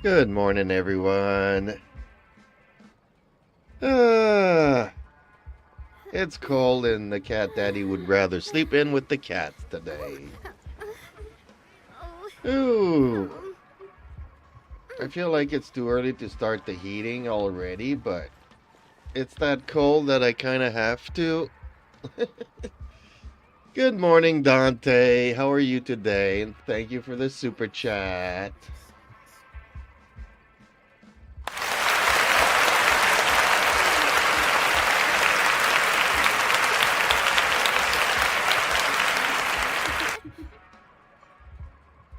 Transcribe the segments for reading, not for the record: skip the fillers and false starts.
Good morning, everyone. Uh, it's cold and the cat daddy would rather sleep in with the cats today. Ooh, I feel like it's too early to start the heating already, but it's that cold that I kind of have to. Good morning, Dante. How are you today? And thank you for the super chat.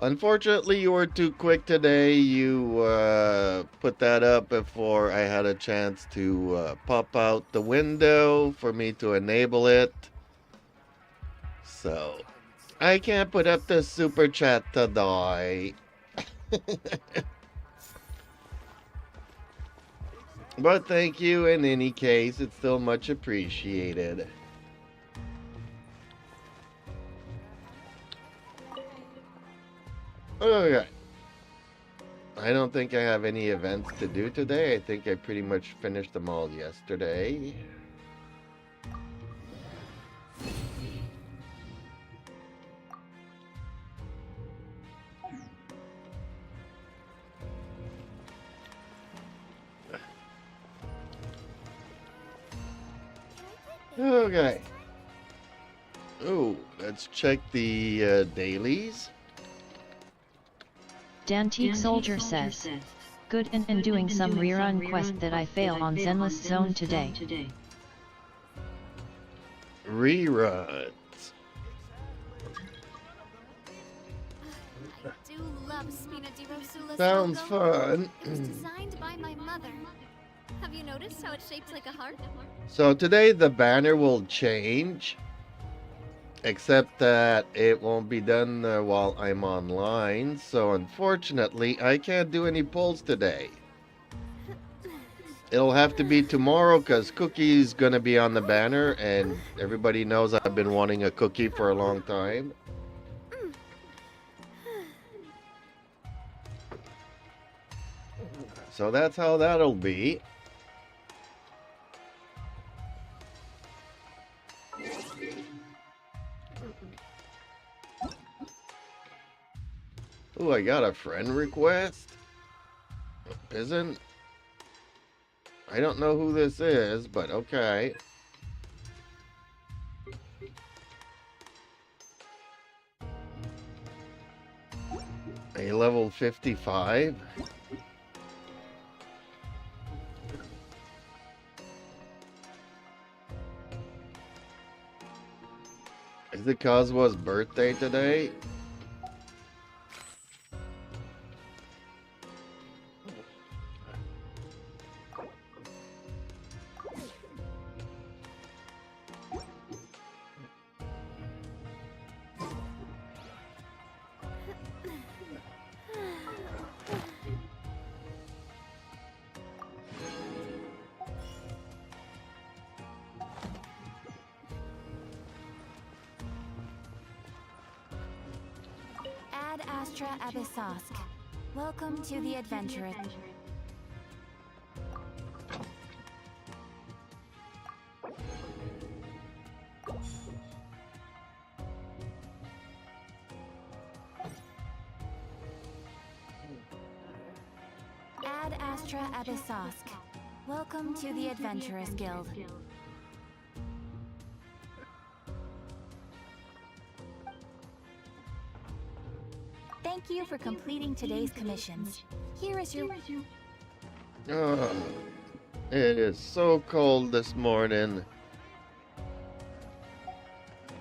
Unfortunately, you were too quick today. You put that up before I had a chance to pop out the window for me to enable it. So, I can't put up the super chat today. But thank you in any case. It's still much appreciated. Okay. I don't think I have any events to do today. I think I pretty much finished them all yesterday. Okay. Oh, let's check the dailies. Dantique Soldier says, good and doing some rerun quest that I fail on Zenless Zone today. Reruns. I do love Spina di Rosula's Sounds logo. fun. It was designed by my mother. Have you noticed how it's shaped like a heart? So today the banner will change, except that it won't be done while I'm online. So unfortunately, I can't do any polls today. It'll have to be tomorrow because Cookie's gonna be on the banner, and everybody knows I've been wanting a cookie for a long time. So that's how that'll be. Ooh, I got a friend request. I don't know who this is, but okay. A level 55. Is it Kazua's birthday today? Ad Astra Abyssosk. Welcome to the adventurous. Ad Astra Abyssosk. Welcome to the Adventurous Guild. Thank you for completing today's commissions. Here is your... Oh, it is so cold this morning.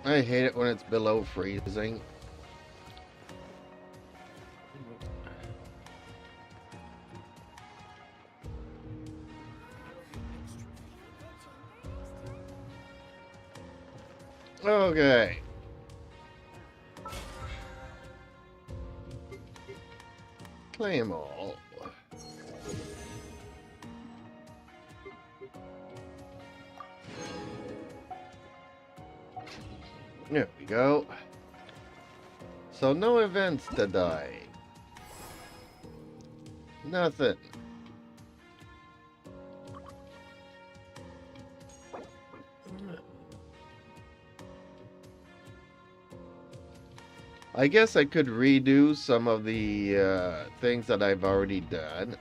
I hate it when it's below freezing. Okay. Claim all. There we go. So no events today. Nothing. I guess I could redo some of the things that I've already done.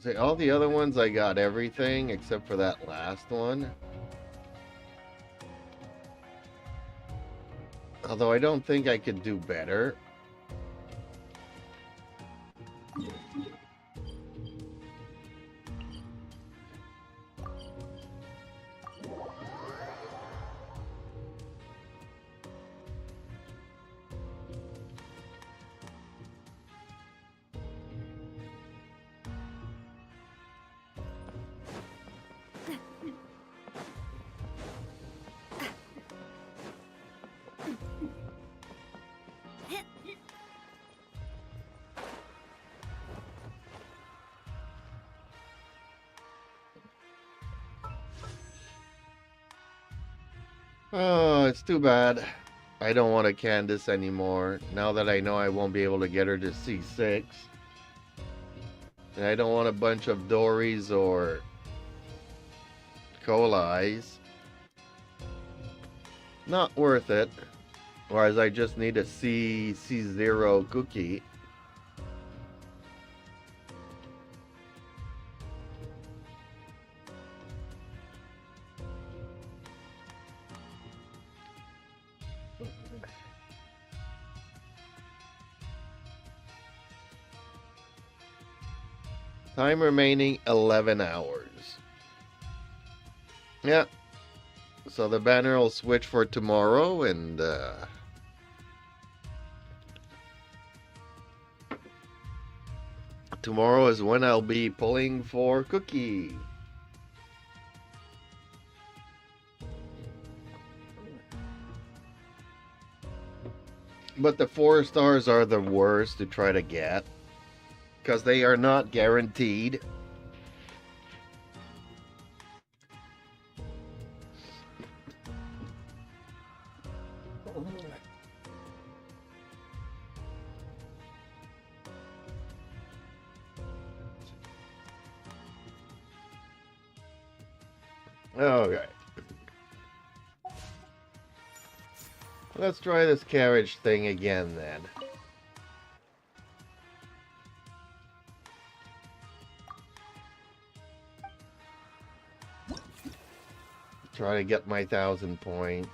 See, all the other ones I got everything except for that last one. Although I don't think I could do better. Oh, it's too bad. I don't want a Candace anymore. Now that I know I won't be able to get her to C6. And I don't want a bunch of Dories or Colis. Not worth it. Whereas I just need a C0 cookie. Time remaining 11 hours. Yeah. So the banner will switch for tomorrow and tomorrow is when I'll be pulling for Cookie. But the 4 stars are the worst to try to get. Because they are not guaranteed. Okay. Let's try this carriage thing again then. Try to get my 1,000 points.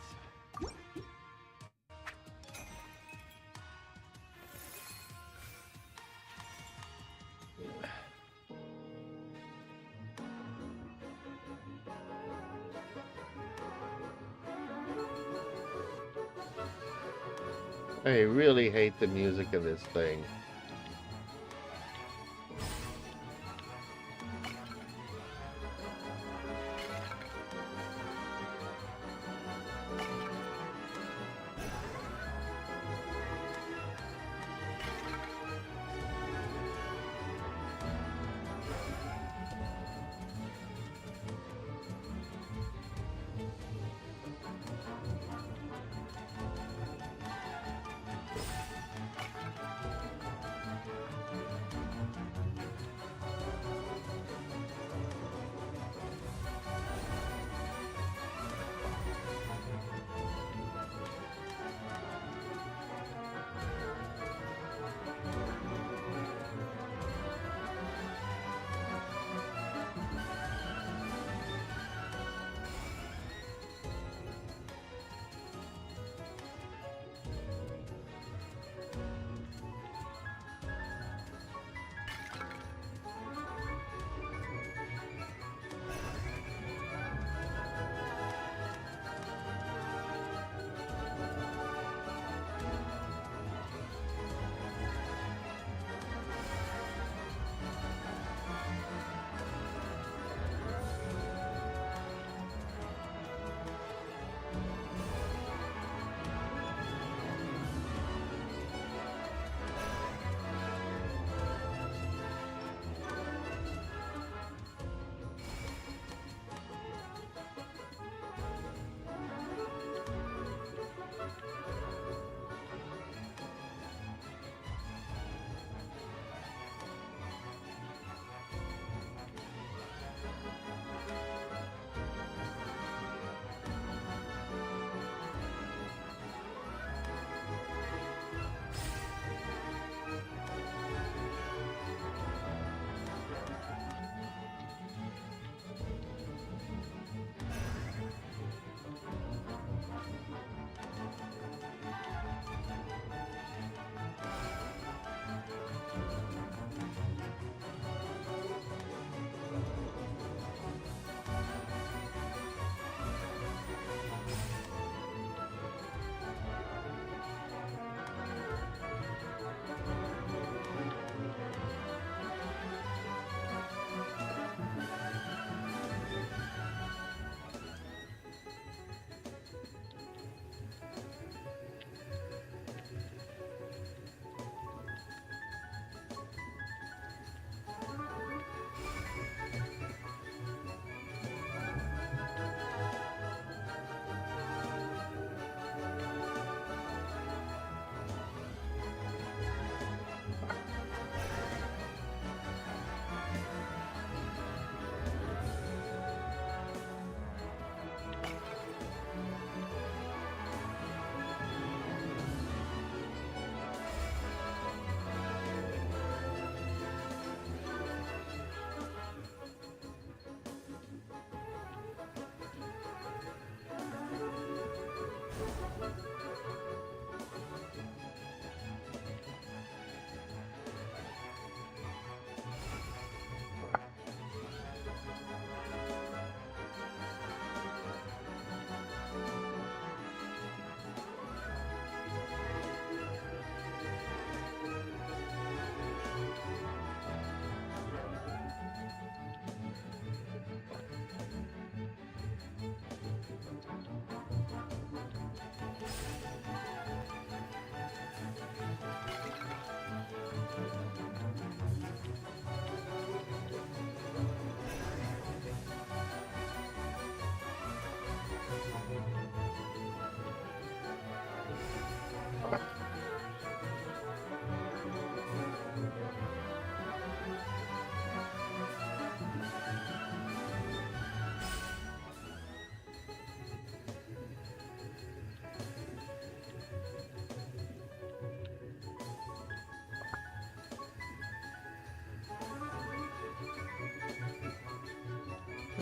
I really hate the music of this thing.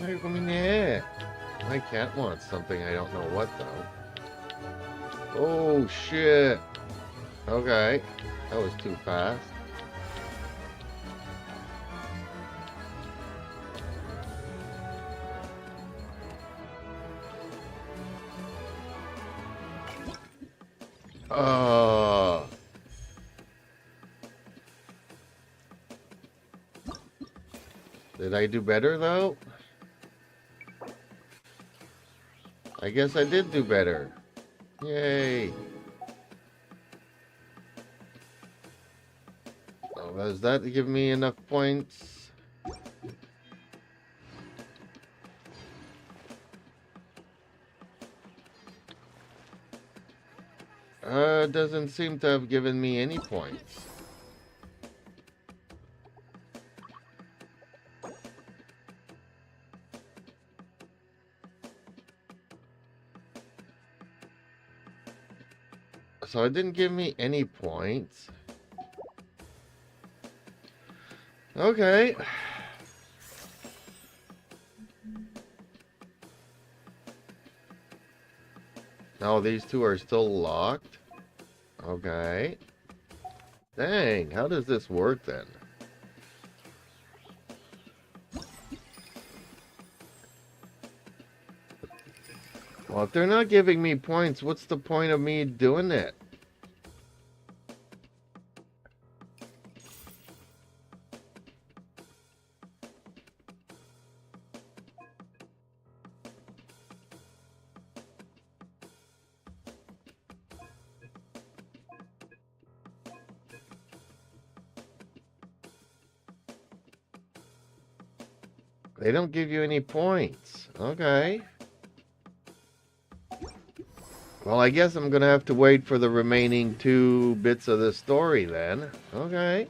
I mean, yeah. My cat wants something. I don't know what, though. Oh, shit. Okay. That was too fast. Oh. Did I do better, though? I guess I did do better. Yay. Oh, does that give me enough points? Doesn't seem to have given me any points. So it didn't give me any points. Okay. Oh, these two are still locked? Okay. Dang, how does this work then? Well, if they're not giving me points, what's the point of me doing it? They don't give you any points. Okay. Well, I guess I'm gonna have to wait for the remaining 2 bits of the story then. Okay.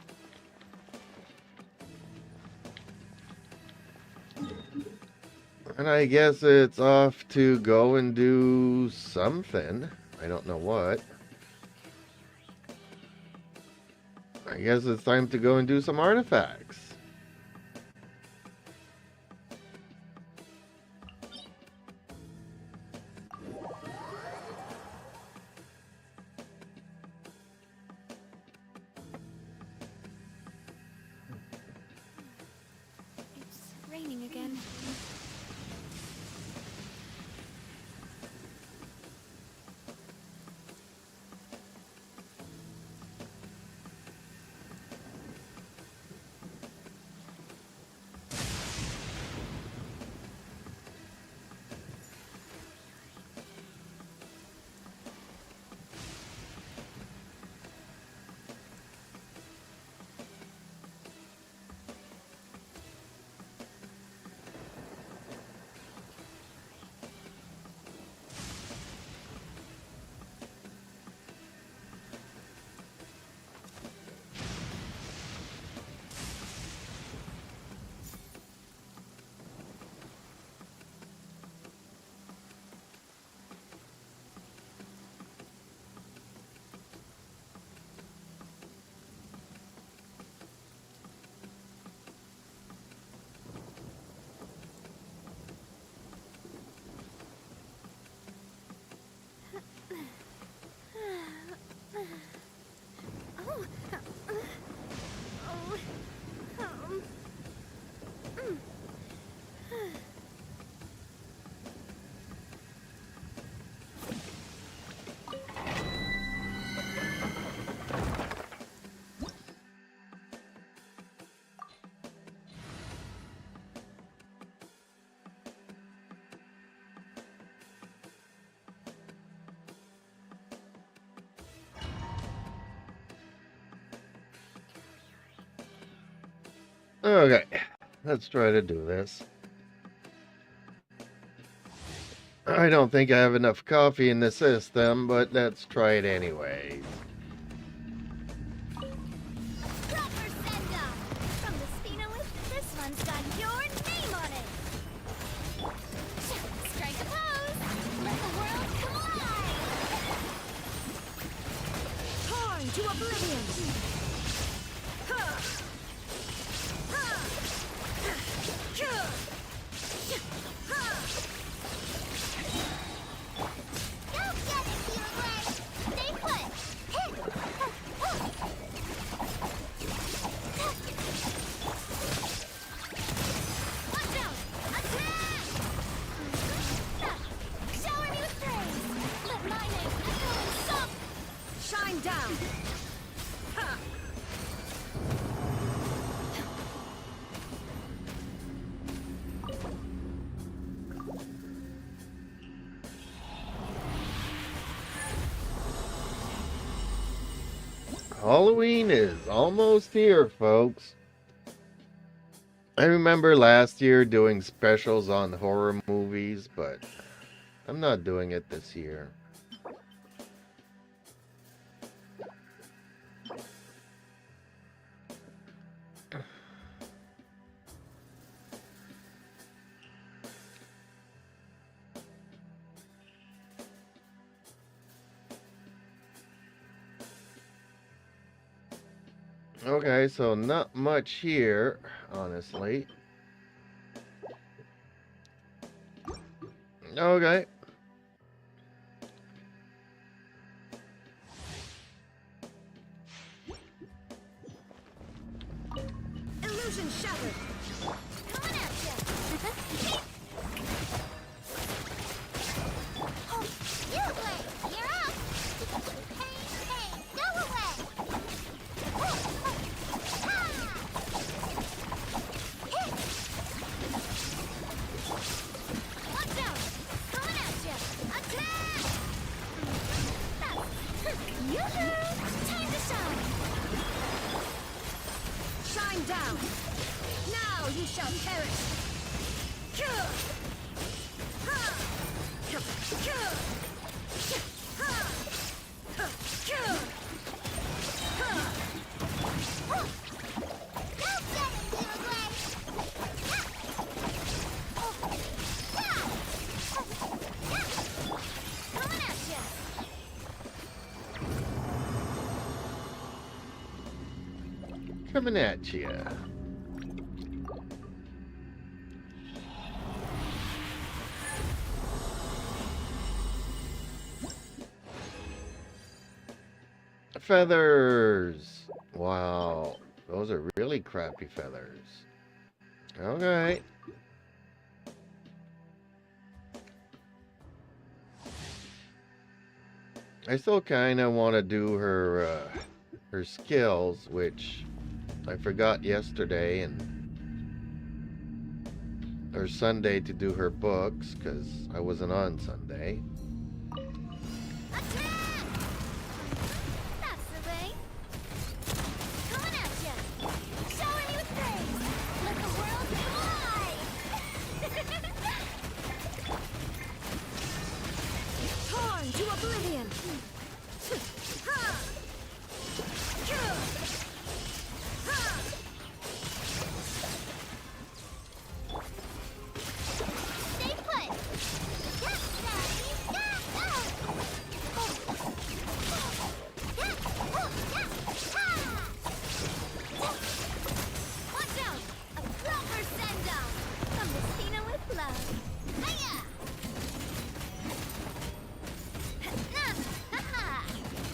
And I guess it's off to go and do something. I don't know what. I guess it's time to go and do some artifacts. It's raining again. Okay, let's try to do this. I don't think I have enough coffee in the system, but let's try it anyway. Proper send-off! From the Spinowith, this one's got your name on it! Strike a pose! Let the world collide! Torn to oblivion! Halloween is almost here, folks. I remember last year doing specials on horror movies, but I'm not doing it this year. Okay, so not much here, honestly. Okay. Illusion shattered. Coming at ya. Oh, you away. You're up. Hey, hey, go away. Oh, oh, ha. Hit. Watch out. Coming at ya. Attack. Yoo-hoo. Time to shine. Shine down! Now you shall perish! Kill! Ha! Kill! Kill! Ha! Kill! Ha! Oh! Don't get it, little boy! Ha! Oh! Yeah! Oh! Yeah! Coming at ya! Coming at you. Feathers. Wow. Those are really crappy feathers. Okay. I still kind of want to do her skills, which I forgot yesterday or Sunday to do her books because I wasn't on Sunday. Attack! That's the way. Coming at ya. Showing you things. Let the world fly. Torn to oblivion. Ha! Kill! Ha! Stay put. That's that. Watch out! A proper send-down from the Cena with love. Hiya!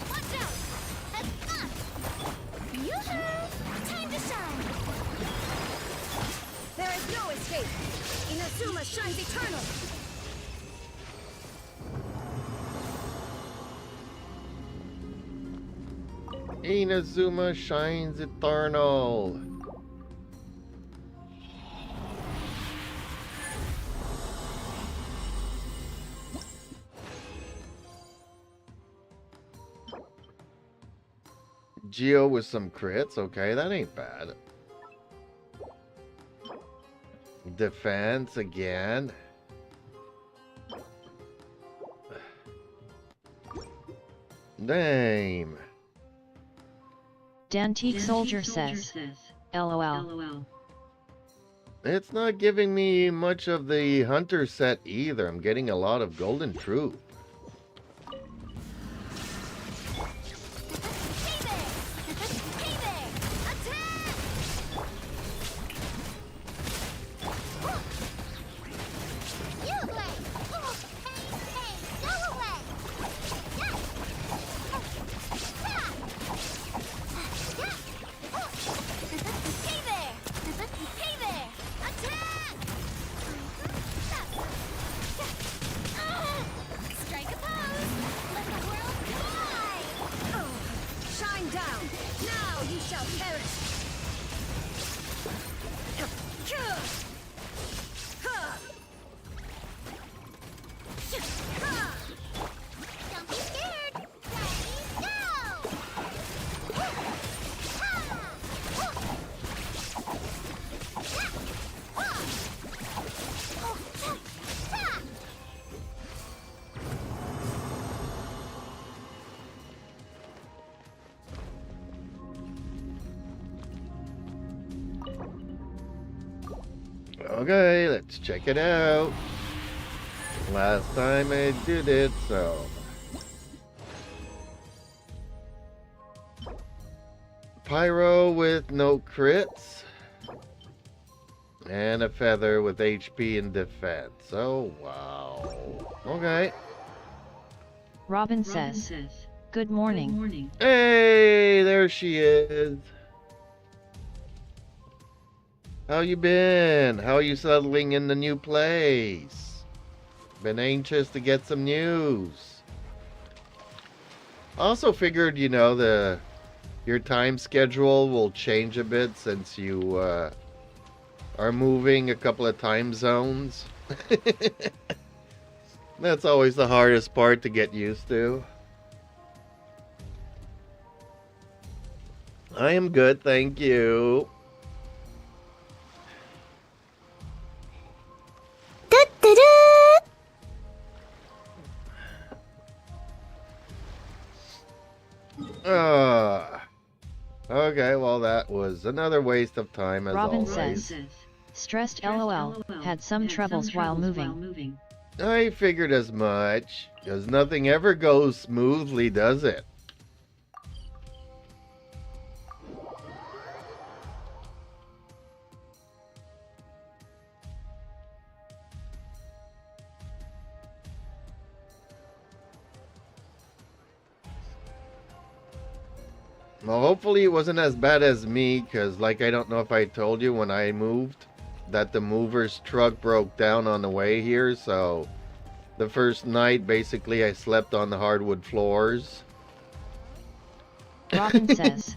Watch out! Yoo-hoo! Time to shine! There is no escape! Inazuma shines eternal! Inazuma shines eternal. Geo with some crits. Okay, that ain't bad. Defense again. Name. Dantique Soldier says, LOL. It's not giving me much of the hunter set either. I'm getting a lot of golden troop. Hey there! Hey there! Attack! You away! Oh, hey, hey, go away! Yeah! Oh, yeah! Yeah! Oh. Hey there! Hey there! Attack! Okay, let's check it out. Last time I did it, so. Pyro with no crits. And a feather with HP and defense. Oh, wow. Okay. Robin says, "Good morning." Hey, there she is. How you been? How are you settling in the new place? Been anxious to get some news. Also figured, your time schedule will change a bit since you are moving a couple of time zones. That's always the hardest part to get used to. I am good, thank you. Okay, well that was another waste of time as Robin always. says, "Stressed LOL, had some troubles while moving." I figured as much, because nothing ever goes smoothly, does it? Well, hopefully it wasn't as bad as me, because like I don't know if I told you when I moved, that the mover's truck broke down on the way here, so the first night basically I slept on the hardwood floors. Robin says,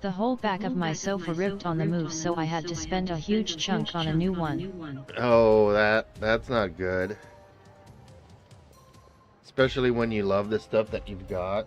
"The whole back of my sofa ripped on the move, so I had to spend a huge chunk on a new one." Oh, that's not good. Especially when you love the stuff that you've got.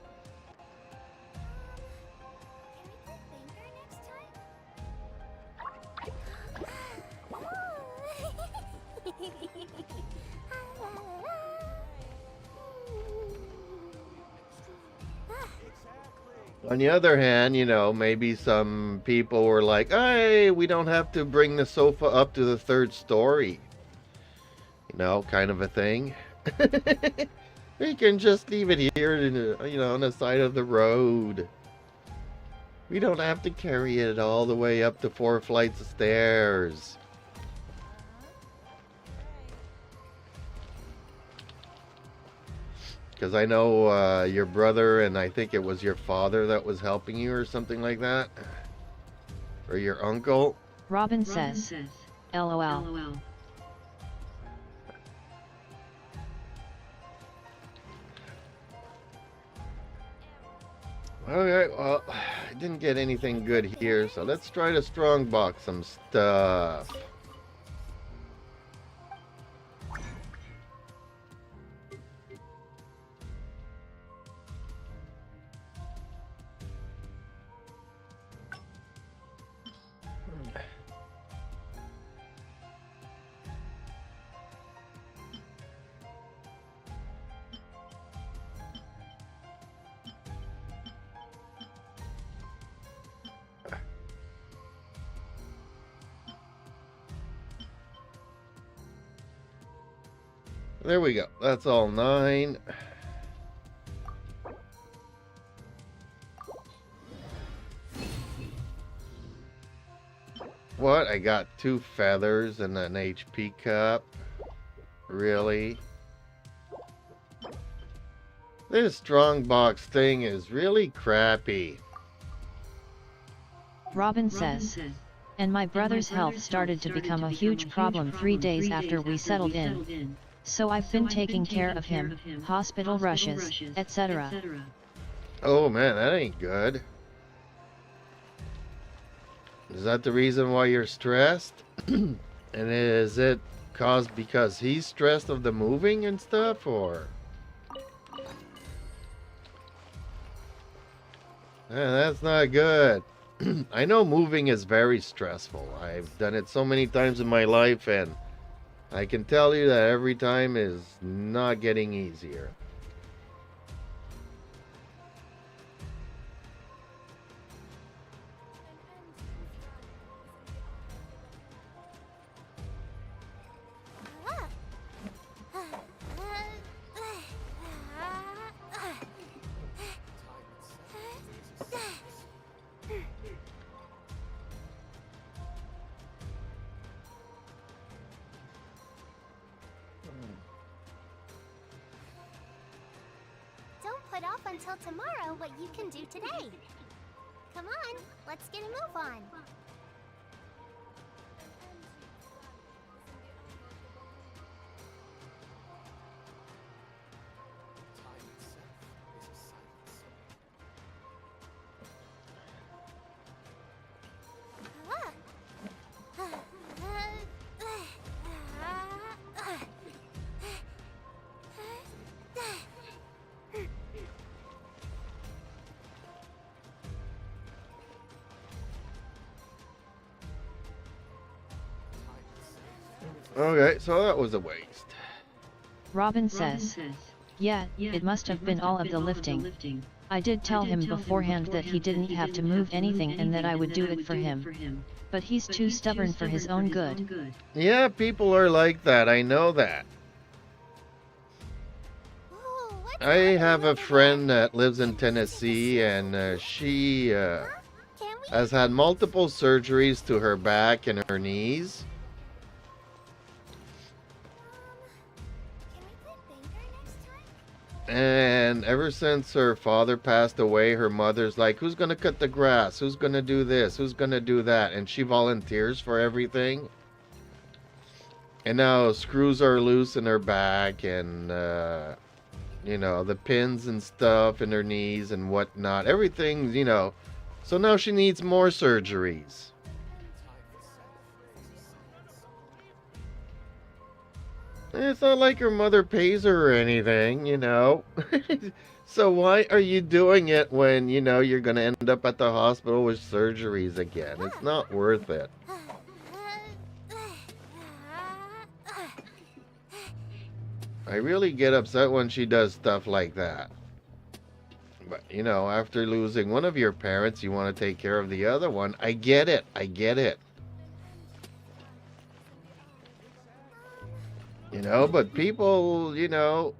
On the other hand, maybe some people were like, hey, we don't have to bring the sofa up to the third story. Kind of a thing. We can just leave it here, on the side of the road. We don't have to carry it all the way up the 4 flights of stairs. Because I know your brother and I think it was your father that was helping you or something like that. Or your uncle. Robin says, "LOL." Okay, well, I didn't get anything good here, so let's try to strongbox some stuff. There we go. That's all 9. What? I got 2 feathers and an HP cup? Really? This strongbox thing is really crappy. Robin says, "And my brother's health started to become a huge problem 3 days after we settled in. So I've been taking care of him, hospital rushes, etc." Oh man, that ain't good. Is that the reason why you're stressed? And is it caused because he's stressed of the moving and stuff, or? Man, that's not good. I know moving is very stressful. I've done it so many times in my life, and I can tell you that every time is not getting easier. until tomorrow what you can do today. Come on, let's get a move on. Okay, so that was a waste. Robin says, yeah, it must have been all of the lifting. I did tell him beforehand that he didn't have to move anything and that I would do it for him. But he's too stubborn for his own good. Yeah, people are like that, I know that. Ooh, what's I happening have a over friend there? that lives in Can we visit the Tennessee, and she Can we? has had multiple surgeries to her back and her knees. Can we play Banker next time? And ever since her father passed away, her mother's like, who's going to cut the grass? Who's going to do this? Who's going to do that? And she volunteers for everything. And now screws are loose in her back and, you know, the pins and stuff in her knees and whatnot. Everything's, you know. So now she needs more surgeries. It's not like her mother pays her or anything, you know. So why are you doing it when, you know, you're going to end up at the hospital with surgeries again? It's not worth it. I really get upset when she does stuff like that. But, you know, after losing one of your parents, you want to take care of the other one. I get it. I get it. You know, but people, you know,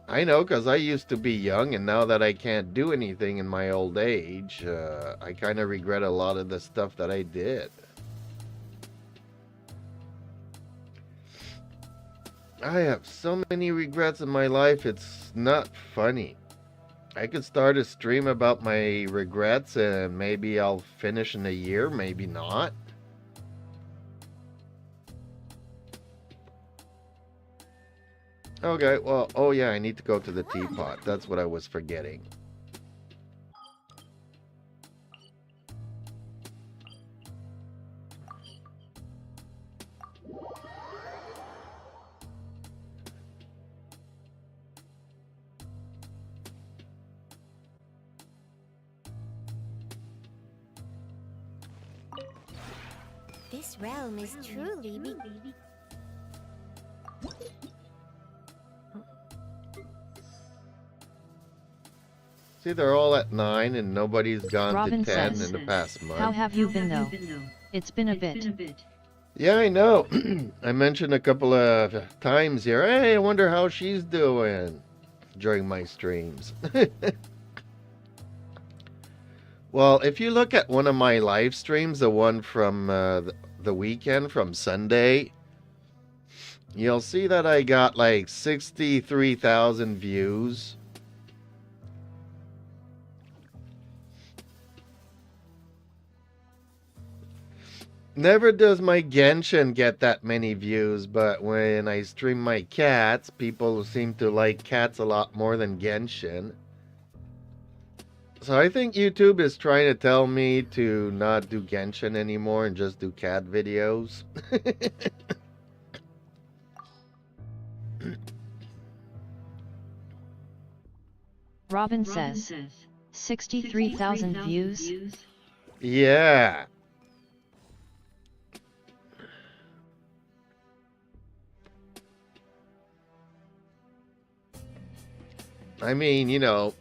I know because I used to be young, and now that I can't do anything in my old age, I kind of regret a lot of the stuff that I did. I have so many regrets in my life, it's not funny. I could start a stream about my regrets, and maybe I'll finish in a year, maybe not. Okay, well, oh yeah, I need to go to the teapot. That's what I was forgetting. This realm is truly See, they're all at 9 and nobody's gone Robin to 10 says, in the past how month. have you been though? It's been a bit. Yeah, I know. I mentioned a couple of times here, hey, I wonder how she's doing during my streams. Well, if you look at one of my live streams, the one from the weekend, from Sunday, you'll see that I got like 63,000 views. Never does my Genshin get that many views, but when I stream my cats, people seem to like cats a lot more than Genshin. So I think YouTube is trying to tell me to not do Genshin anymore and just do cat videos. Robin says, 63,000 views? Yeah. I mean, you know,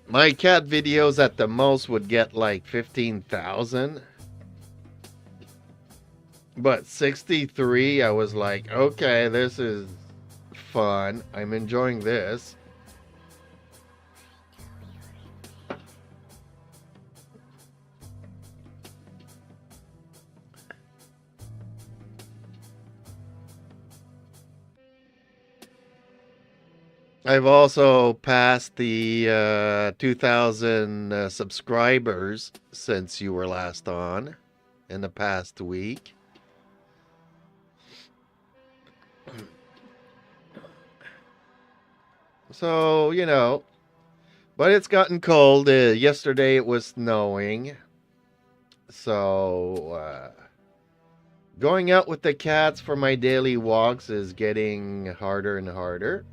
my cat videos at the most would get like 15,000. But 63, I was like, okay, this is fun. I'm enjoying this. I've also passed the 2,000 subscribers since you were last on in the past week. So, but it's gotten cold. Yesterday it was snowing. So, going out with the cats for my daily walks is getting harder and harder.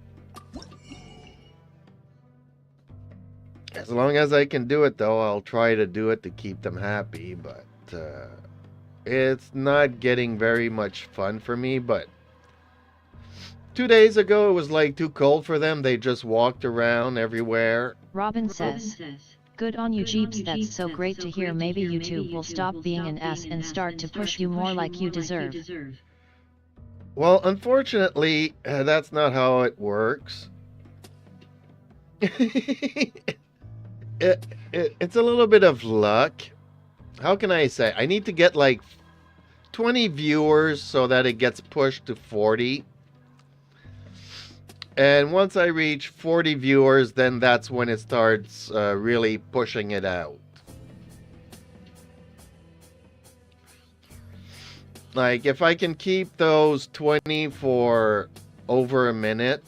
As long as I can do it, though, I'll try to do it to keep them happy. But it's not getting very much fun for me. But 2 days ago, it was like too cold for them. They just walked around everywhere. Robin says, good on you Jeeps, that's so great to hear. Maybe YouTube will stop being an ass and start to push you more like you deserve. Well, unfortunately, that's not how it works. It's a little bit of luck. How can I say? I need to get like 20 viewers so that it gets pushed to 40. And once I reach 40 viewers, then that's when it starts really pushing it out. Like, if I can keep those 20 for over a minute,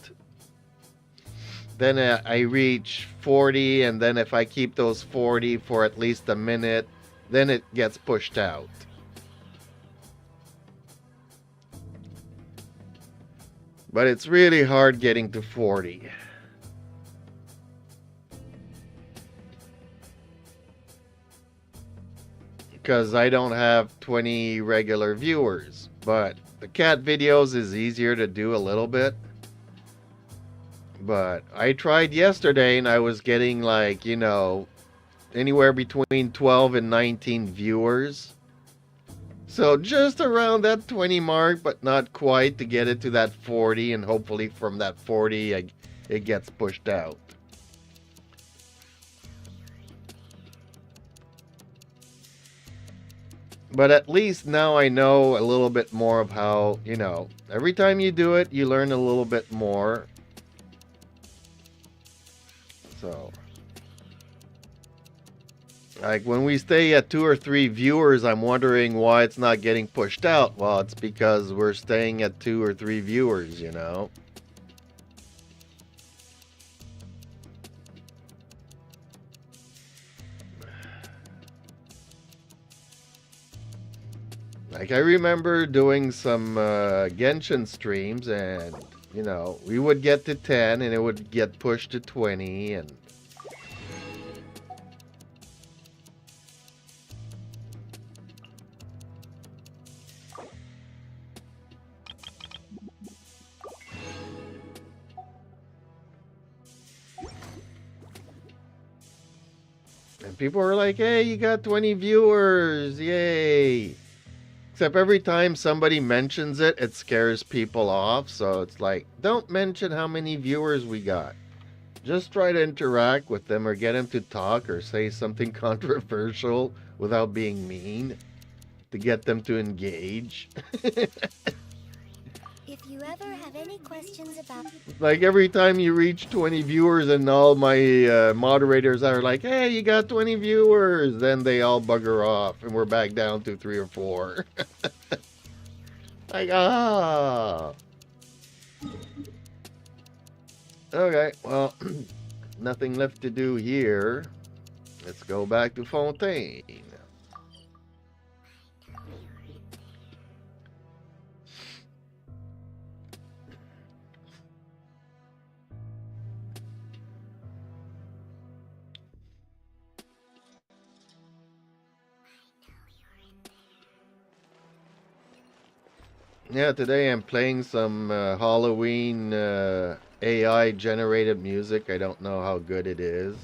then I reach 40, and then if I keep those 40 for at least a minute, then it gets pushed out. But it's really hard getting to 40. Because I don't have 20 regular viewers. But the cat videos is easier to do a little bit. But I tried yesterday and I was getting like, anywhere between 12 and 19 viewers. So just around that 20 mark, but not quite to get it to that 40. And hopefully from that 40, it gets pushed out. But at least now I know a little bit more of how, every time you do it, you learn a little bit more. So, like when we stay at 2 or 3 viewers, I'm wondering why it's not getting pushed out. Well, it's because we're staying at 2 or 3 viewers, Like I remember doing some Genshin streams and, we would get to 10 and it would get pushed to 20 and people were like, hey, you got 20 viewers, yay. Except every time somebody mentions it, it scares people off. So it's like, don't mention how many viewers we got. Just try to interact with them or get them to talk or say something controversial without being mean to get them to engage. If you ever have any questions about... Like every time you reach 20 viewers and all my moderators are like, hey, you got 20 viewers, then they all bugger off and we're back down to 3 or 4. Like, ah. Okay, well, nothing left to do here. Let's go back to Fontaine. Yeah, today I'm playing some Halloween AI generated music. I don't know how good it is.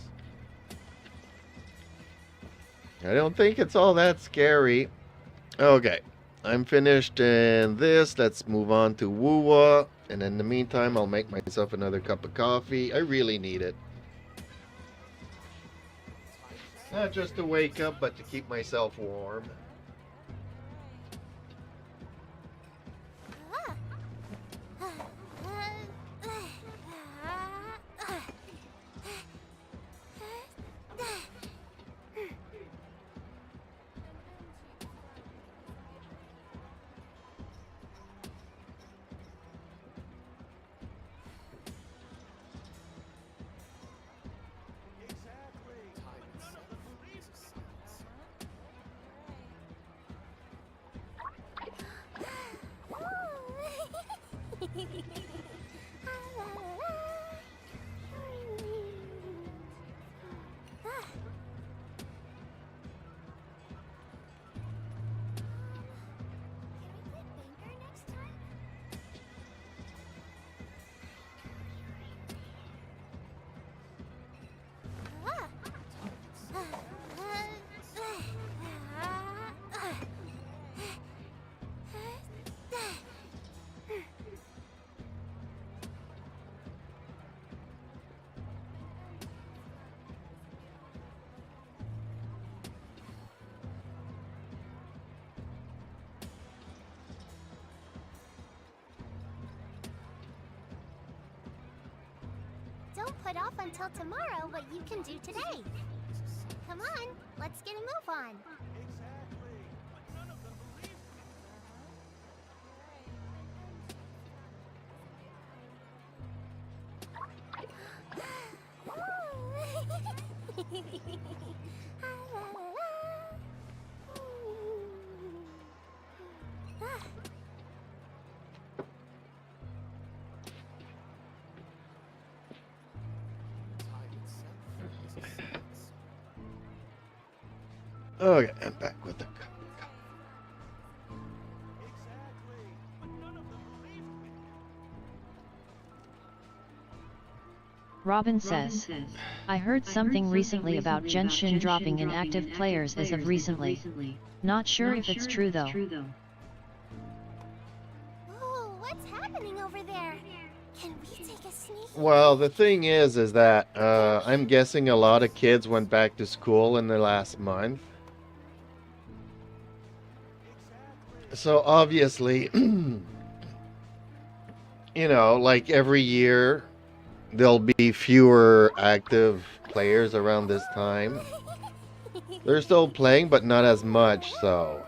I don't think it's all that scary. Okay, I'm finished in this. Let's move on to Woowa. And in the meantime, I'll make myself another cup of coffee. I really need it. Not just to wake up, but to keep myself warm. Don't put off until tomorrow what you can do today. Come on, let's get a move on. Exactly. But none of them believe Okay, I'm back with the cup. exactly. But none of them believed me. Robin says, I heard something recently about Genshin dropping inactive players as of recently. Not sure if it's true though. Oh, what's happening over there? Can we take a sneak? Well, the thing is that I'm guessing a lot of kids went back to school in the last month. So obviously, you know, like every year, there'll be fewer active players around this time. They're still playing, but not as much, so.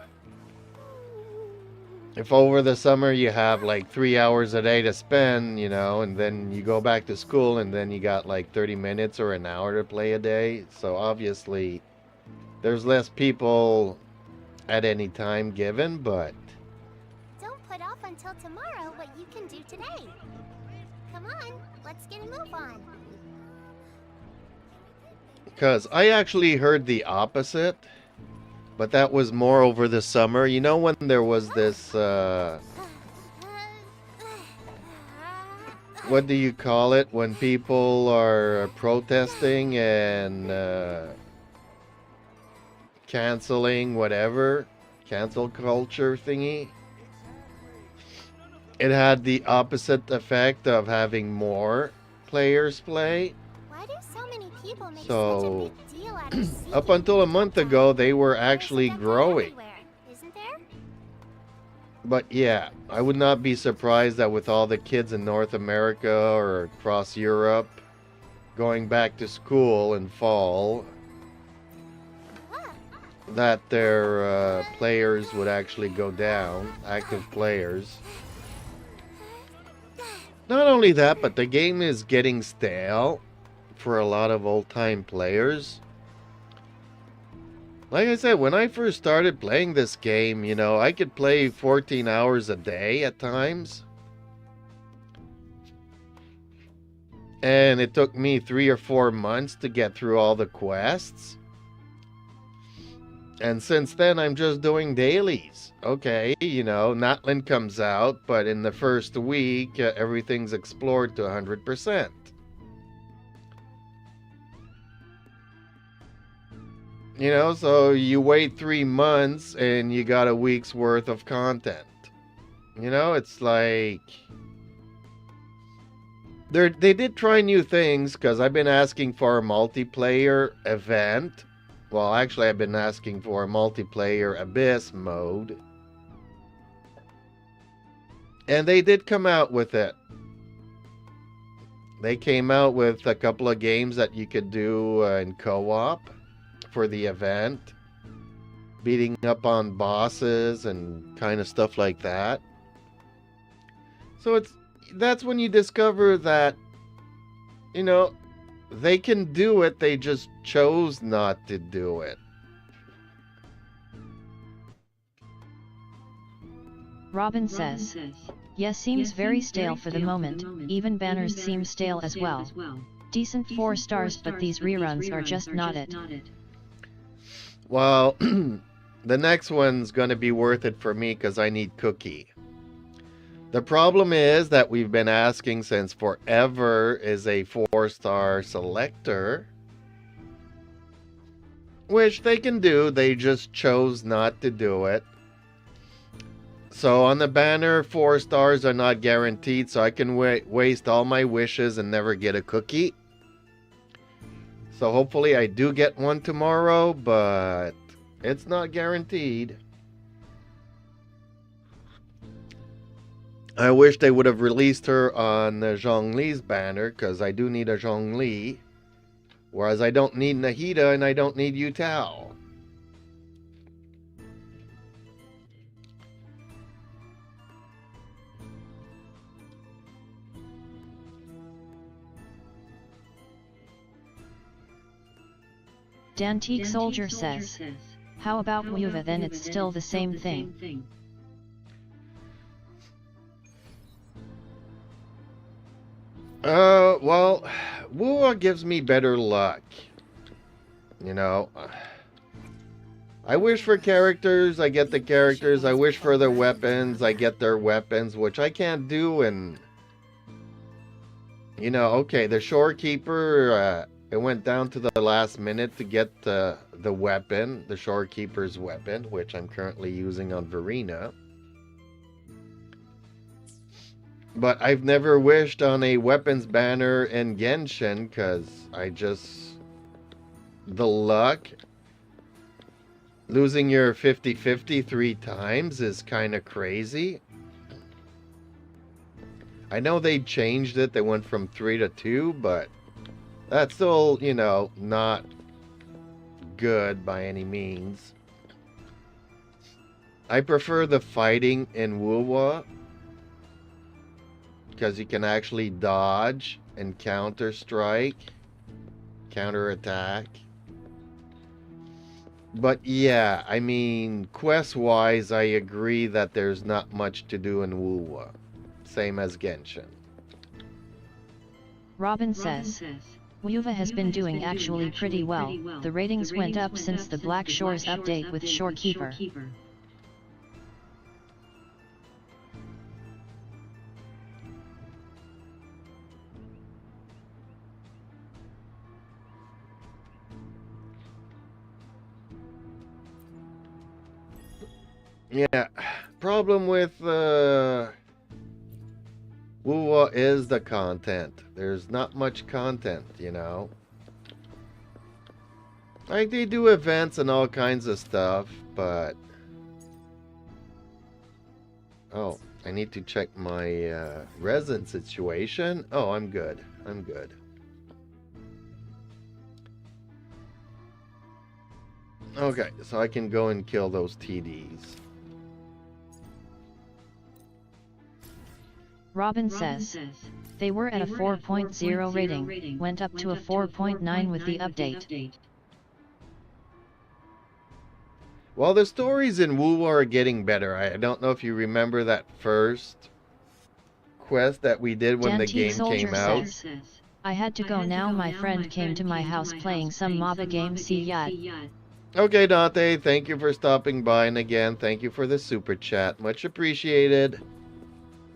If over the summer you have like 3 hours a day to spend, you know, and then you go back to school and then you got like 30 minutes or an hour to play a day. So obviously, there's less people at any time given, but Don't put off until tomorrow what you can do today. Come on, let's get a move on. because I actually heard the opposite, but that was more over the summer. You know, when there was this, what do you call it? When people are protesting and canceling whatever, cancel culture thingy. It had the opposite effect of having more players play. Why do so many people make So, such a big deal out of seeking up until a month time? ago, they were There's actually a death growing. everywhere, isn't there? But yeah, I would not be surprised that with all the kids in North America or across Europe going back to school in fall, that their players would actually go down, active players. Not only that, but the game is getting stale for a lot of old-time players. Like I said, when I first started playing this game, you know, I could play 14 hours a day at times. And it took me 3 or 4 months to get through all the quests. And since then, I'm just doing dailies. Okay, you know, Natlan comes out, but in the first week, everything's explored to 100%. You know, so you wait 3 months and you got a week's worth of content. You know, it's like... They did try new things, because I've been asking for a multiplayer event. Well, actually, I've been asking for a multiplayer Abyss mode. And they did come out with it. They came out with a couple of games that you could do in co-op for the event. Beating up on bosses and kind of stuff like that. So that's when you discover that, you know, they can do it, they just chose not to do it. Robin says, Yes, seems very stale for the moment, even banners seem stale as well. Decent 4 stars, but these reruns are just not it. Well, the next one's gonna be worth it for me because I need Cookie. The problem is that we've been asking since forever is a 4-star selector. Which they can do, they just chose not to do it. So on the banner, 4 stars are not guaranteed, so I can waste all my wishes and never get a cookie. So hopefully I do get one tomorrow, but it's not guaranteed. I wish they would have released her on Zhongli's banner, because I do need a Zhongli. Whereas I don't need Nahida and I don't need Yutao. Dantique Soldier says, how about Wuva, then it's still the same thing. Well, Wuwa gives me better luck. You know, I wish for characters, I get the characters. I wish for their weapons, I get their weapons, which I can't do. And, you know, okay, the Shorekeeper, it went down to the last minute to get the weapon, the Shorekeeper's weapon, which I'm currently using on Verena. But I've never wished on a weapons banner in Genshin because I just... the luck. Losing your 50-50 3 times is kind of crazy. I know they changed it. They went from 3 to 2, but that's still, you know, not good by any means. I prefer the fighting in Wuwa because you can actually dodge and counter strike, counter attack. But yeah, I mean, quest wise, I agree that there's not much to do in Wuwa. Same as Genshin. Robin says, Wuva has been doing actually pretty well. The ratings went up since the Black Shores update with Shorekeeper. Yeah, problem with Wuwa is the content. There's not much content, you know. Like, they do events and all kinds of stuff, but... oh, I need to check my resin situation. Oh, I'm good. I'm good. Okay, so I can go and kill those TDs. Robin says, they were at a 4.0 rating, went up to a 4.9 with the update. Well, the stories in Wuwa are getting better. I don't know if you remember that first quest that we did when the game came out. Says, I had to go now, my friend came to my house playing some MOBA game. See ya. Okay, Dante, thank you for stopping by, and again, thank you for the super chat. Much appreciated.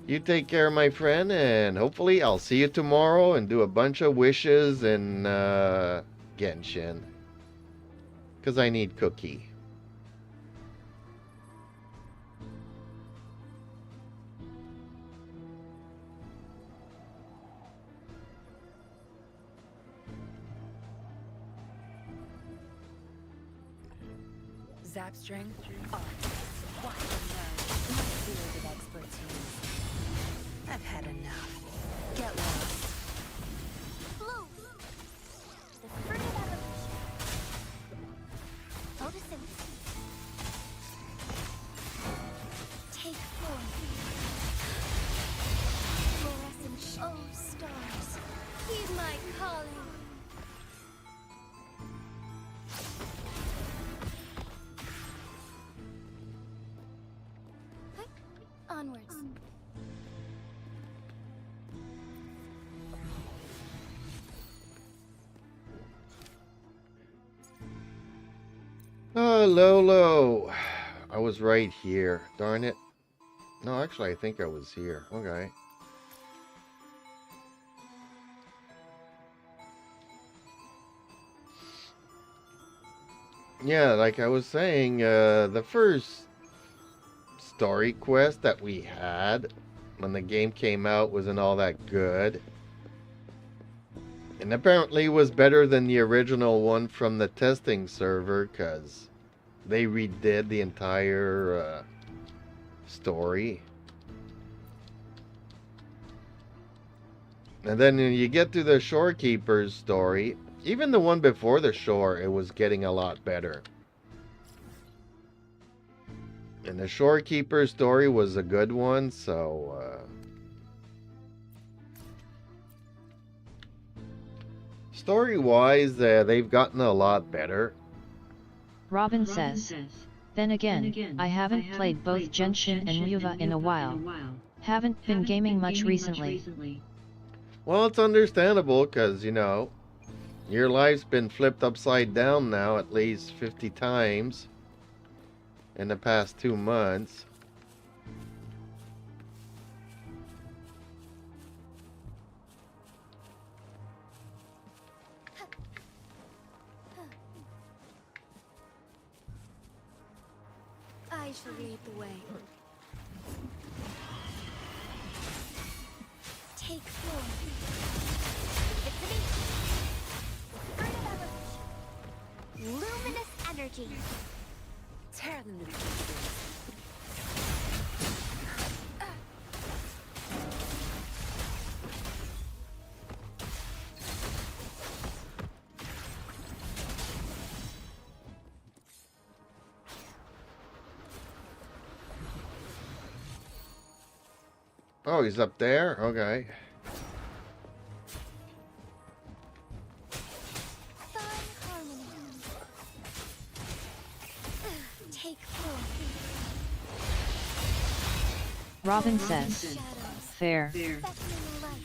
You take care, my friend, and hopefully I'll see you tomorrow and do a bunch of wishes in Genshin. Because I need Cookie. Zap string. Oh, what a my field of expertise. I've had enough. Get lost. Blue. The fruit of evolution. Photosynthesis. Take form. Fluorescent. Oh, stars. Heed my calling. Onwards. Lolo. I was right here. Darn it. No, actually, I think I was here. Okay. Yeah, like I was saying, the first story quest that we had when the game came out wasn't all that good. And apparently was better than the original one from the testing server because they redid the entire story. And then when you get to the Shorekeeper's story, even the one before the shore, it was getting a lot better. And the Shorekeeper story was a good one, so story-wise, they've gotten a lot better. Robin says. Then again, I haven't played both Genshin and Muva in a while. Haven't been gaming much recently. Well, it's understandable, because, you know, your life's been flipped upside down now at least 50 times in the past 2 months. I shall lead the way. Take form. It's me. Spirit of evolution. Luminous energy. Tear them to pieces. Oh, he's up there? Okay. Fine harmony. Take form. Robin says. Shadows. Fair. Beckoning light.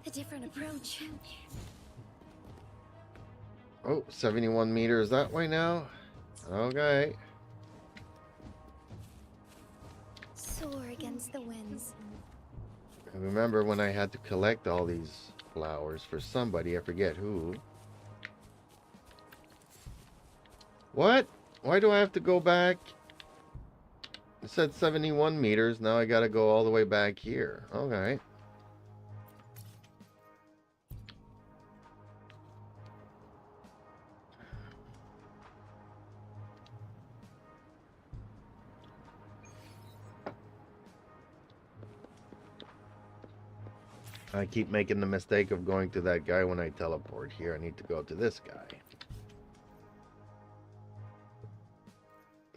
A different approach. Oh, 71 meters that way now? Okay. Soar against the winds. I remember when I had to collect all these flowers for somebody, I forget who. What? Why do I have to go back? It said 71 meters, now I gotta go all the way back here. Okay. I keep making the mistake of going to that guy when I teleport here. I need to go to this guy.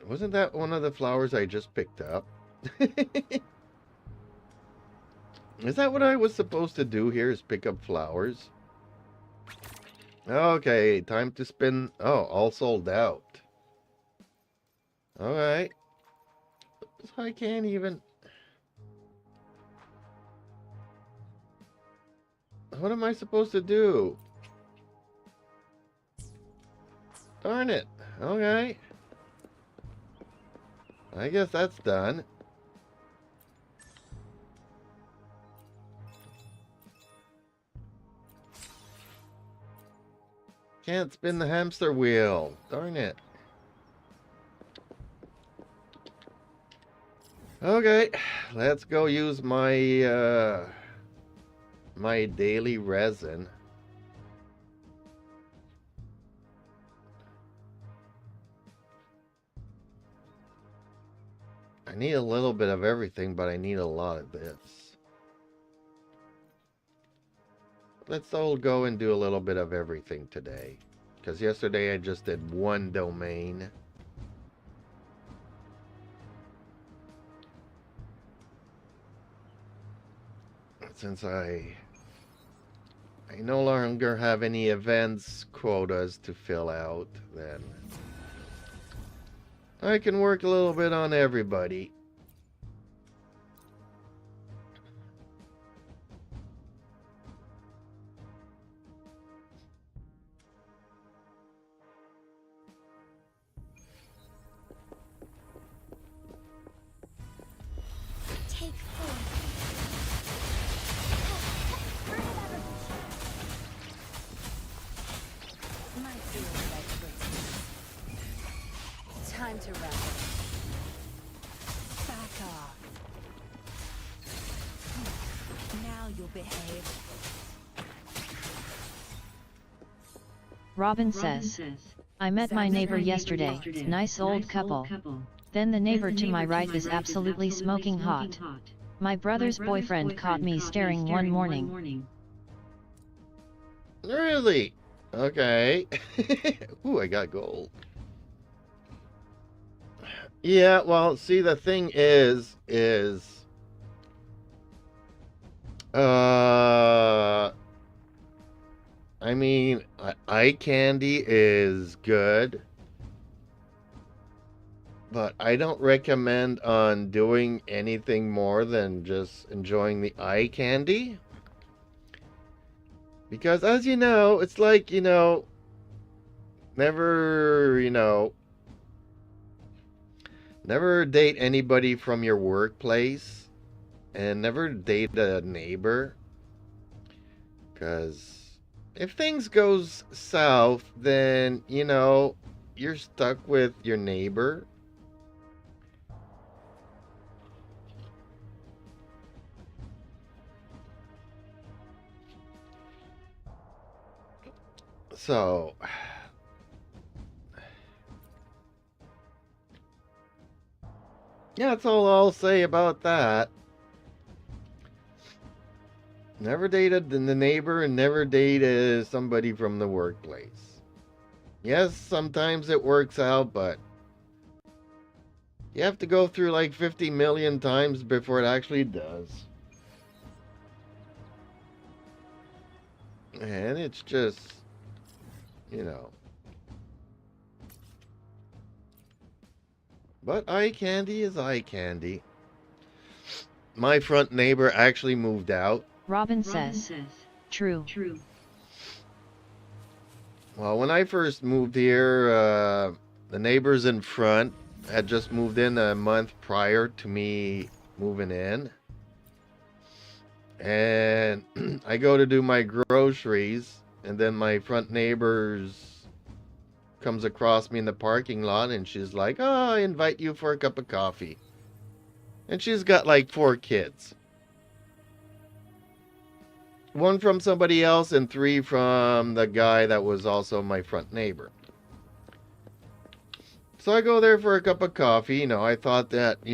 Wasn't that one of the flowers I just picked up? Is that what I was supposed to do here, is pick up flowers? Okay, time to spin. Oh, all sold out. Alright. So I can't even... What am I supposed to do? Darn it. Okay. I guess that's done. Can't spin the hamster wheel. Darn it. Okay, let's go use my my daily resin. I need a little bit of everything, but I need a lot of this. Let's all go and do a little bit of everything today. Because yesterday I just did one domain. Since I no longer have any events quotas to fill out, then I can work a little bit on everybody. Time to wrap. Back off. Now you'll behave. Robin says, I met my neighbor yesterday, nice old couple. Then the neighbor to my right is absolutely smoking hot. My brother's boyfriend caught me staring one morning. Really? Okay. Ooh, I got gold. Yeah, well, see, the thing is, I mean, eye candy is good, but I don't recommend on doing anything more than just enjoying the eye candy. Because as you know, it's like, never, never date anybody from your workplace and never date a neighbor. Because if things goes south, then, you're stuck with your neighbor. So, yeah, that's all I'll say about that. Never dated the neighbor and never dated somebody from the workplace. Yes, sometimes it works out, but you have to go through like 50 million times before it actually does. And it's just, But eye candy is eye candy. My front neighbor actually moved out. Robin says, true. Well, when I first moved here, the neighbors in front had just moved in a month prior to me moving in. And I go to do my groceries, and then my front neighbors comes across me in the parking lot, and she's like, "Oh, I invite you for a cup of coffee." And she's got like 4 kids. 1 from somebody else and 3 from the guy that was also my front neighbor. So I go there for a cup of coffee. I thought that,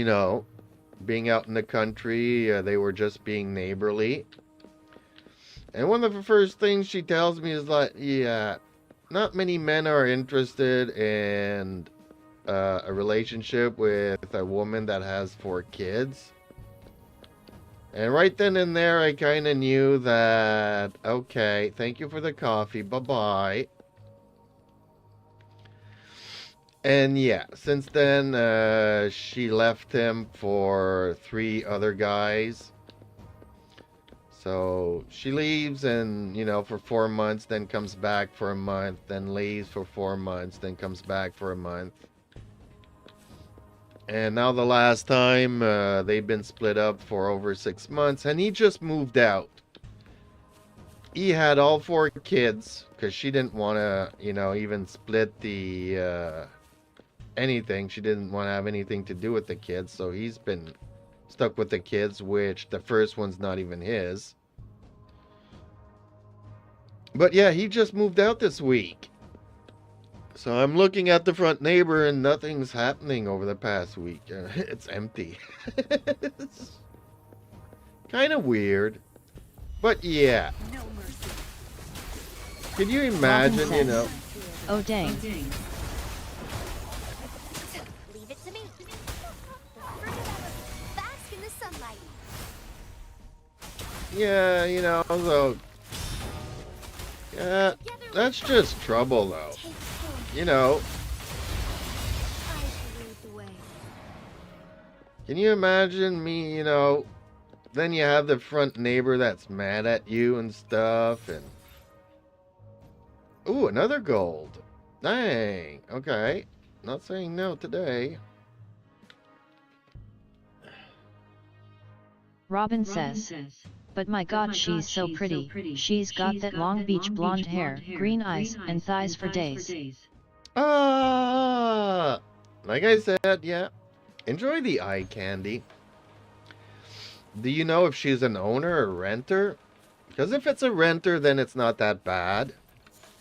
being out in the country, they were just being neighborly. And one of the first things she tells me is like, yeah, not many men are interested in a relationship with a woman that has 4 kids. And right then and there, I kind of knew that, okay, thank you for the coffee, bye-bye. And yeah, since then, she left him for 3 other guys. So she leaves and, for 4 months, then comes back for a month, then leaves for 4 months, then comes back for a month. And now the last time, they've been split up for over 6 months, and he just moved out. He had all 4 kids, because she didn't want to, even split the, anything. She didn't want to have anything to do with the kids, so he's been stuck with the kids, which the first one's not even his. But yeah, he just moved out this week. So I'm looking at the front neighbor and nothing's happening over the past week. It's empty. It's kind of weird. But yeah. No mercy. Can you imagine, Oh dang. Leave it to me. The fruit of our bask in the sunlight. Yeah, so... Yeah, that's just trouble, though. Take care. You know, I shall lead the way. can you imagine me, then you have the front neighbor that's mad at you and stuff, and... Ooh, another gold. Dang, okay. Not saying no today. Robin says, but my god, she's so pretty. She's got that Long Beach blonde hair, green eyes, and thighs for days. Ah, Like I said, yeah, enjoy the eye candy. Do you know if she's an owner or renter? Because if it's a renter, then it's not that bad.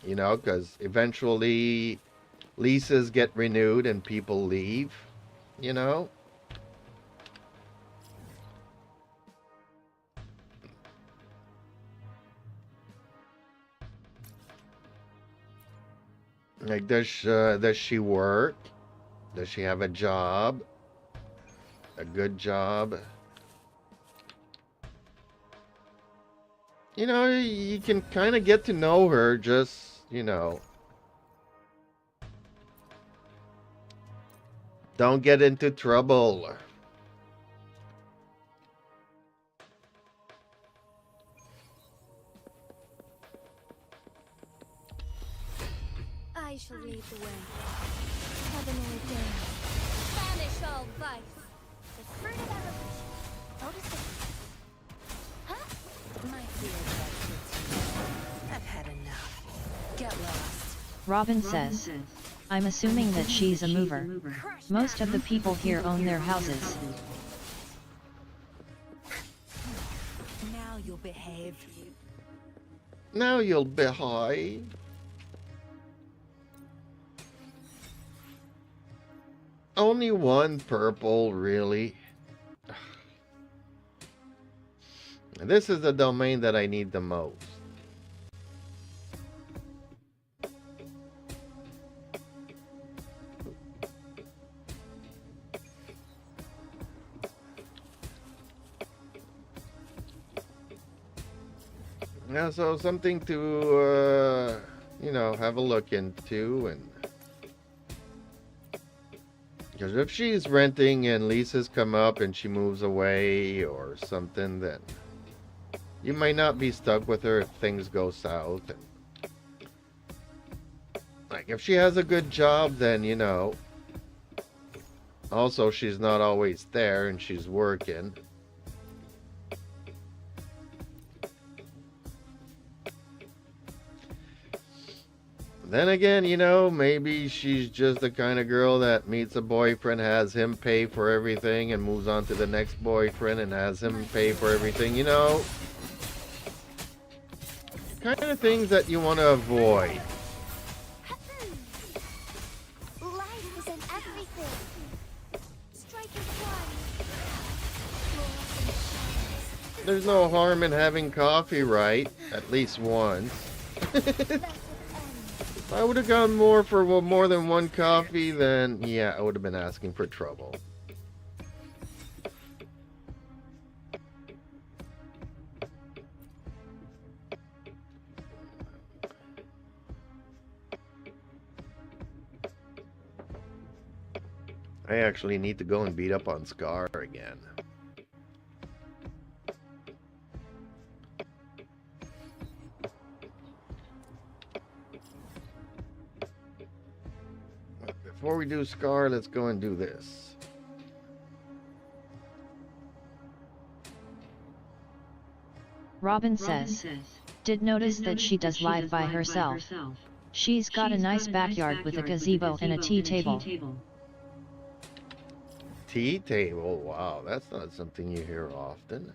You know, because eventually leases get renewed and people leave. You know? Like, does she work? Does she have a job? A good job? You know, you can kind of get to know her just, you know. Don't get into trouble. I shall lead the way. Heaven ordained. Banish all vice. The fruit of evolution. Notice it. Huh? My field life. I've had enough. Get lost. Robin says. I'm assuming that she's a mover. Most of the people here own their houses. Now you'll behave. Now you'll behave. Only one purple, really. This is the domain that I need the most. Yeah, so something to, you know, have a look into. And because if she's renting and leases come up and she moves away or something, then you might not be stuck with her if things go south. And, like, if she has a good job, then, you know, also she's not always there and she's working. Then again, you know, maybe she's just the kind of girl that meets a boyfriend, has him pay for everything, and moves on to the next boyfriend and has him pay for everything, you know. Kind of things that you want to avoid. Life is in everything. Strike it one. There's no harm in having coffee, right? At least once. If I would have gone more for more than one coffee, then yeah, I would have been asking for trouble. I actually need to go and beat up on Scar again. Before we do Scar, let's go and do this. Robin says. Did notice that she does live by herself. She's got a nice backyard with a gazebo and a tea table. Tea table? Wow, that's not something you hear often.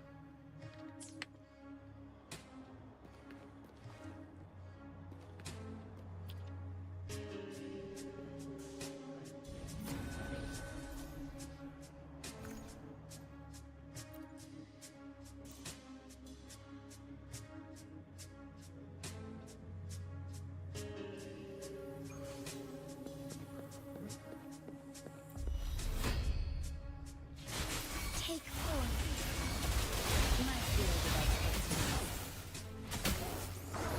Take forth. My field of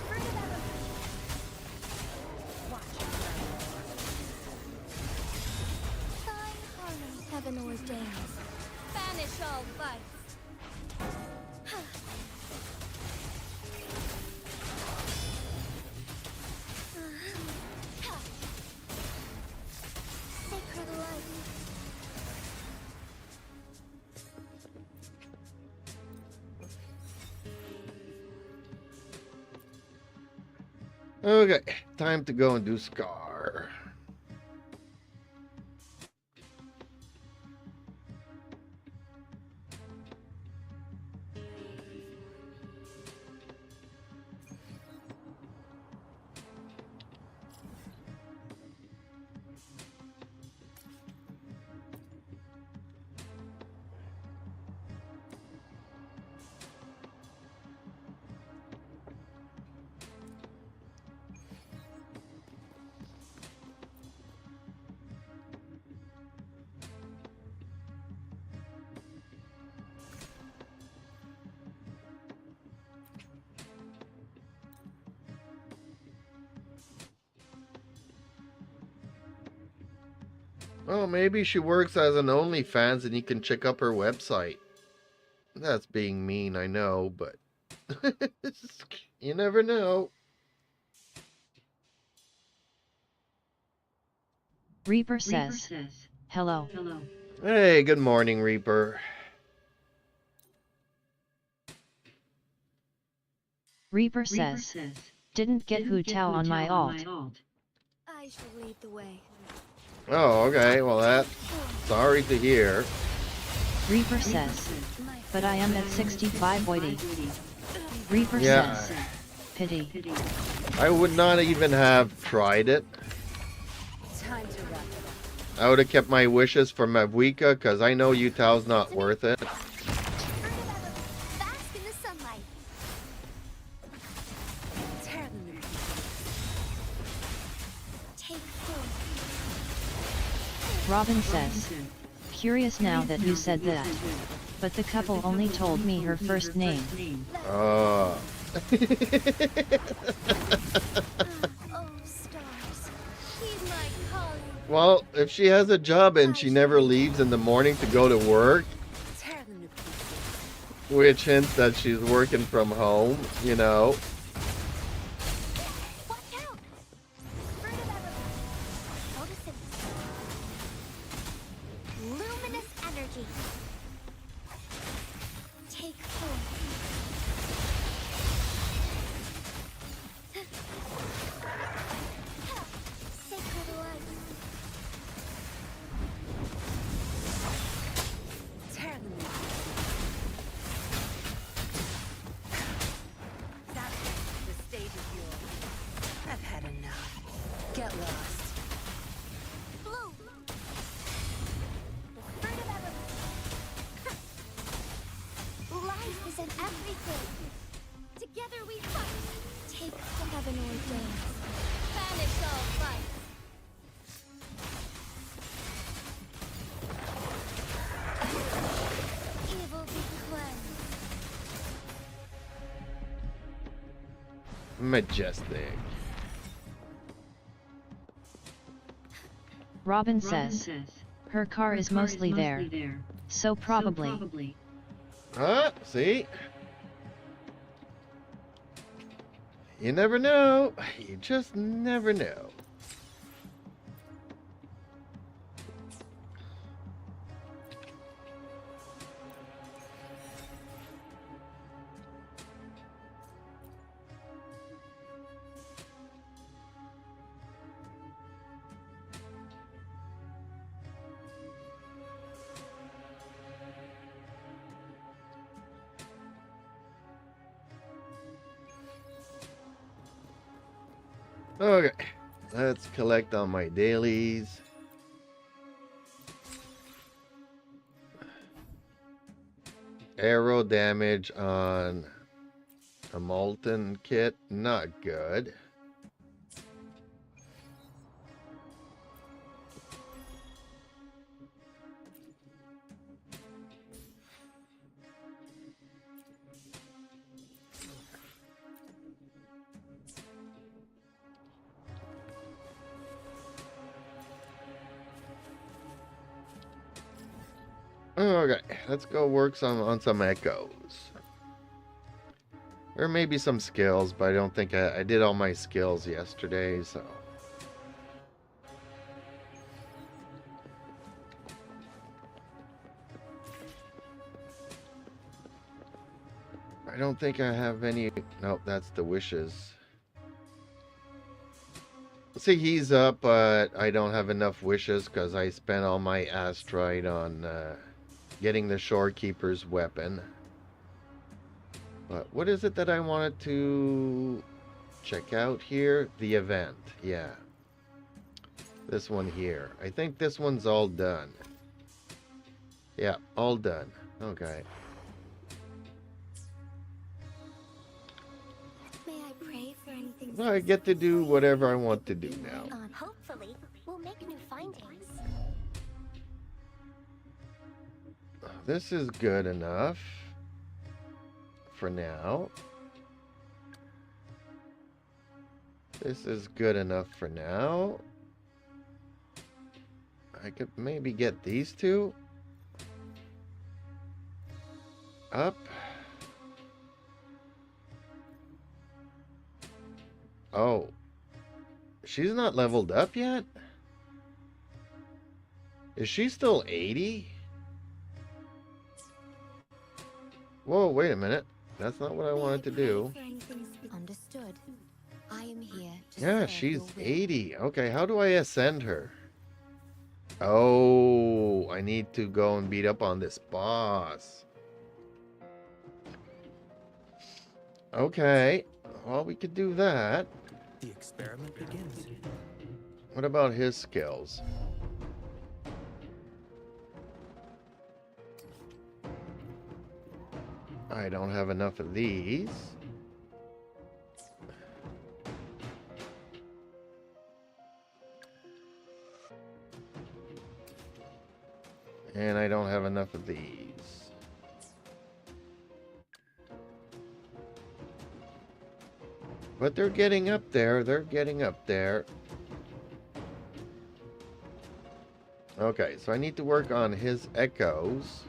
Fruit of evolution. Watch your Fine harmony. Heaven ordains. Banish all vice. Sacred light. Okay, time to go and do Scar. Oh, maybe she works as an OnlyFans and you can check up her website. That's being mean, I know, but you never know. Reaper says, hello. Hey, good morning, Reaper. Reaper says, didn't get Hu Tao on my alt. I shall lead the way. Oh, okay, well that's sorry to hear. Reaper says, but I am at 65 Whitey. Reaper Yeah. says, pity. I would not even have tried it. Time to wrap it up. I would have kept my wishes for Mavuika, because I know Yutao's not worth it. Bask in the sunlight. Tear them to pieces. Take form. Robin says, curious now that you said that. But the couple only told me her first name. Oh. Oh, stars. Heed my calling. Well, if she has a job and she never leaves in the morning to go to work, Tear them to pieces. which hints that she's working from home, you know. Watch out! Fruit of evolution. Photosynthesis. Luminous energy. Take form. Sacred light. Tear them to pieces. That's it. The stage is yours. I've had enough. Get lost. Bloom. The fruit of evolution. Life is in everything. Together we fight. Take the heaven ordained. Banish all vice. Evil be cleansed. Majestic. Robin says, her car is mostly there. So probably. Huh? See? You never know. You just never know. Okay, let's collect on my dailies. Arrow damage on a molten kit, not good. Okay, let's go work on some echoes. There may be some skills, but I don't think I did all my skills yesterday, so. I don't think I have any. Nope, that's the wishes. See, he's up, but I don't have enough wishes because I spent all my asteroid on getting the shorekeeper's weapon. But what is it that I wanted to check out here? The event, yeah. This one here. I think this one's all done. Yeah, all done. Okay. May I pray for anything? Well, I get to do whatever I want to do now. Hopefully, we'll make new findings. This is good enough for now. This is good enough for now. I could maybe get these two up. Oh, she's not leveled up yet? Is she still 80? Whoa, wait a minute. That's not what I wanted to do. Understood. I am here to Yeah, serve she's your will. 80. Okay, how do I ascend her? Oh, I need to go and beat up on this boss. Okay, well, we could do that. The experiment begins. What about his skills? I don't have enough of these. And I don't have enough of these. But they're getting up there. They're getting up there. Okay, so I need to work on his echoes.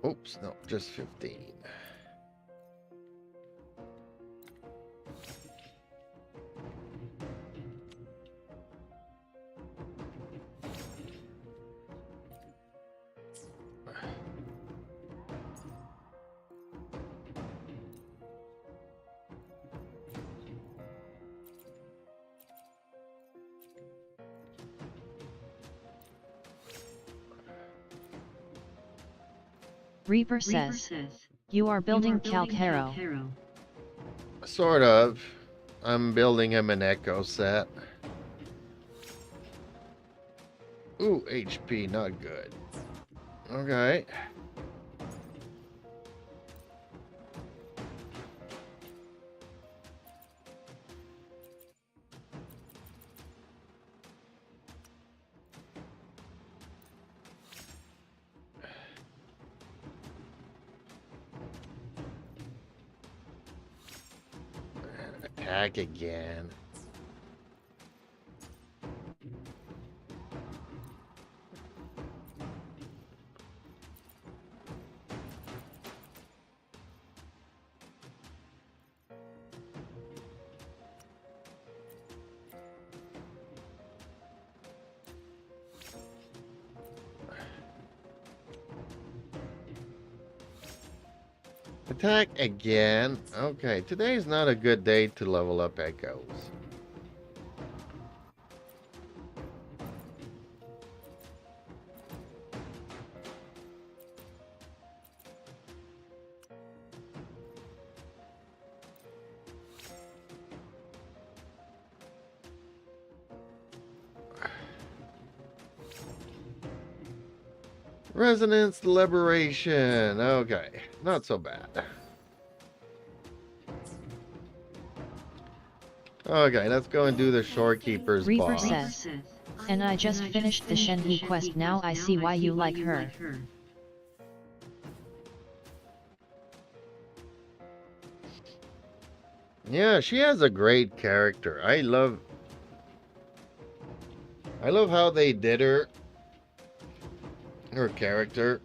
Oops, no, just 15. Reaper says, you are building Calcaro. Sort of. I'm building him an echo set. Ooh, HP, not good. Okay. Attack again. Attack again. Okay, today's not a good day to level up echoes. Resonance Liberation. Okay, not so bad. Okay, let's go and do the Shorekeeper's Reaper boss. says, and I just finished the Shenhe quest, now I see why you like her. Yeah, she has a great character. I love how they did her character.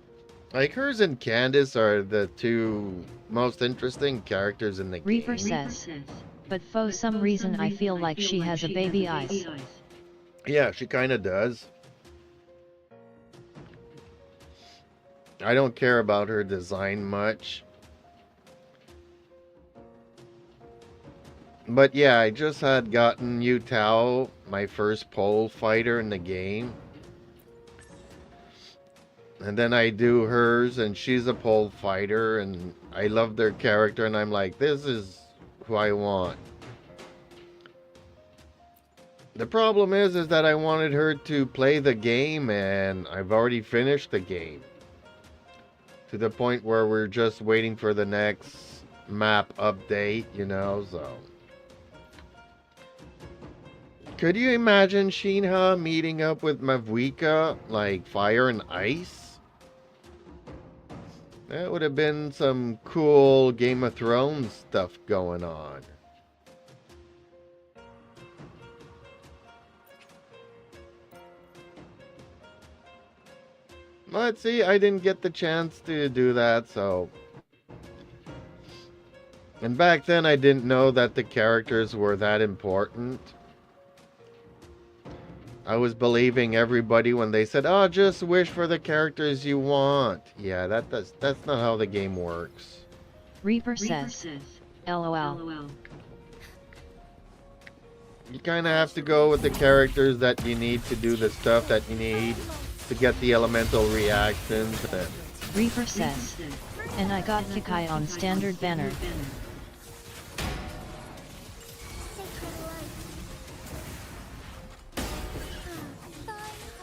Like, hers and Candace are the two most interesting characters in the game. Reaper says, but for some reason I feel like she has a baby eyes. Yeah, she kind of does. I don't care about her design much. But yeah, I just had gotten Yu Tao, my first pole fighter in the game. And then I do hers, and she's a pole fighter, and I love their character, and I'm like, this is who I want. The problem is that I wanted her to play the game, and I've already finished the game. To the point where we're just waiting for the next map update, you know, so. Could you imagine Shinha meeting up with Mavuika, like Fire and Ice? That would have been some cool Game of Thrones stuff going on. But see, I didn't get the chance to do that, so... And back then I didn't know that the characters were that important. I was believing everybody when they said, "Oh, just wish for the characters you want." Yeah, that's not how the game works. Reaper says, LOL. You kind of have to go with the characters that you need to do the stuff that you need to get the elemental reactions. Reaper says, and I got Kikai on standard banner.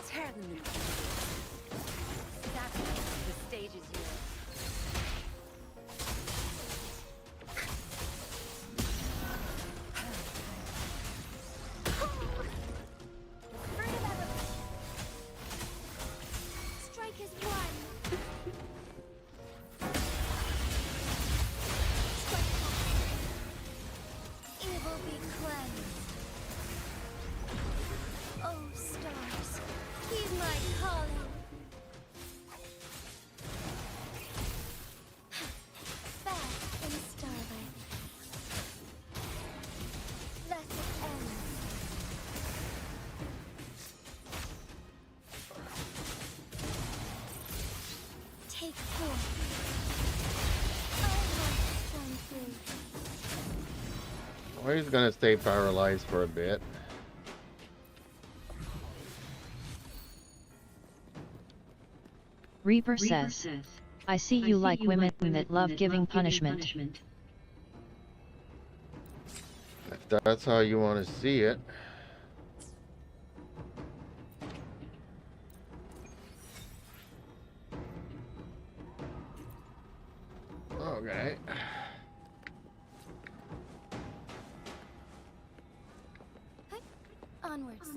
Tear them new. That's it. The stage is yours. Strike is one. Evil be cleansed. Oh, stars, heed my calling. Bask in starlight. Let it end. Take forth. I must shine through. Well, he's gonna stay paralyzed for a bit. Reaper says, I see you like women that love giving punishment. If that's how you want to see it. Okay. Onwards.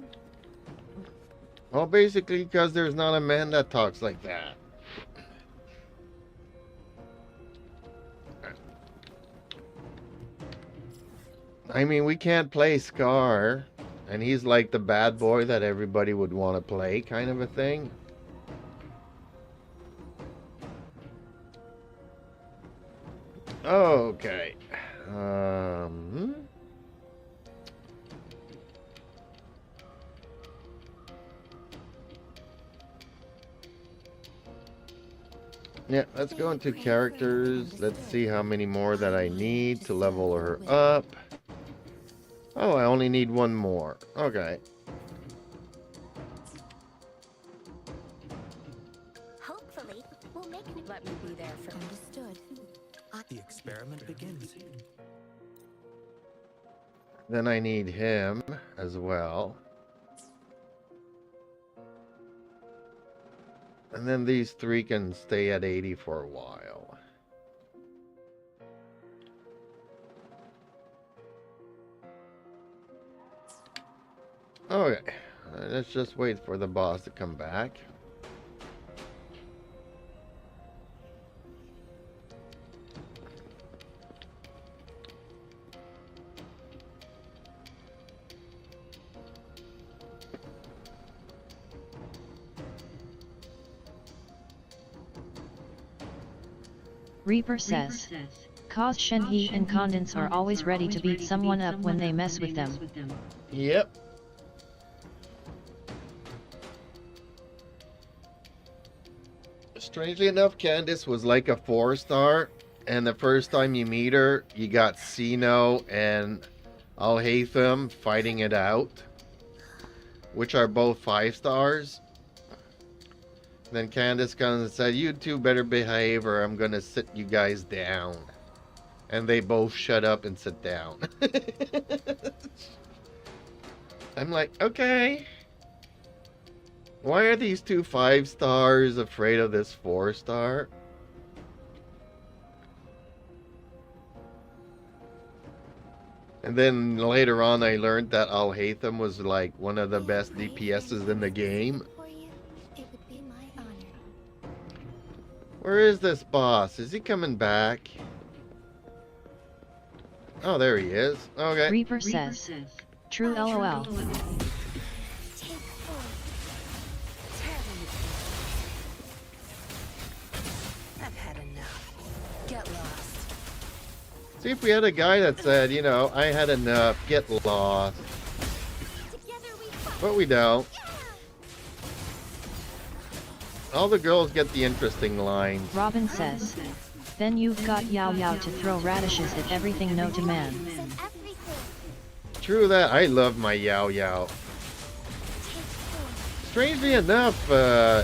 Well, basically, because there's not a man that talks like that. I mean, we can't play Scar, and he's like the bad boy that everybody would want to play, kind of a thing. Okay. Yeah, let's go into characters. Let's see how many more that I need to level her up. Oh, I only need one more. Okay. Hopefully, we'll make it. Let me be there for understood. The experiment begins. Then I need him as well. And then these three can stay at 80 for a while. Okay, let's just wait for the boss to come back. Reaper says, cause Shenhe and Condense are always ready to beat someone up when they mess with them. Yep. Strangely enough, Candace was like a 4-star, and the first time you meet her, you got Sino and Al-Haytham fighting it out, which are both 5 stars. Then Candace comes and said, "You two better behave or I'm gonna sit you guys down." And they both shut up and sit down. I'm like, okay. Why are these two 5 stars afraid of this 4-star? And then later on I learned that Al-Haytham was like one of the best DPSs in the game. Where is this boss? Is he coming back? Oh, there he is. Okay. Reaper says, true LOL. Take four. I've had enough. Get lost. See, if we had a guy that said, you know, I had enough, get lost. Together we fight. But we don't. All the girls get the interesting lines. Robin says, then you've got Yao Yao to throw radishes at everything no to man. And everything. True that, I love my Yao Yao. Take four. Strangely enough, Thunder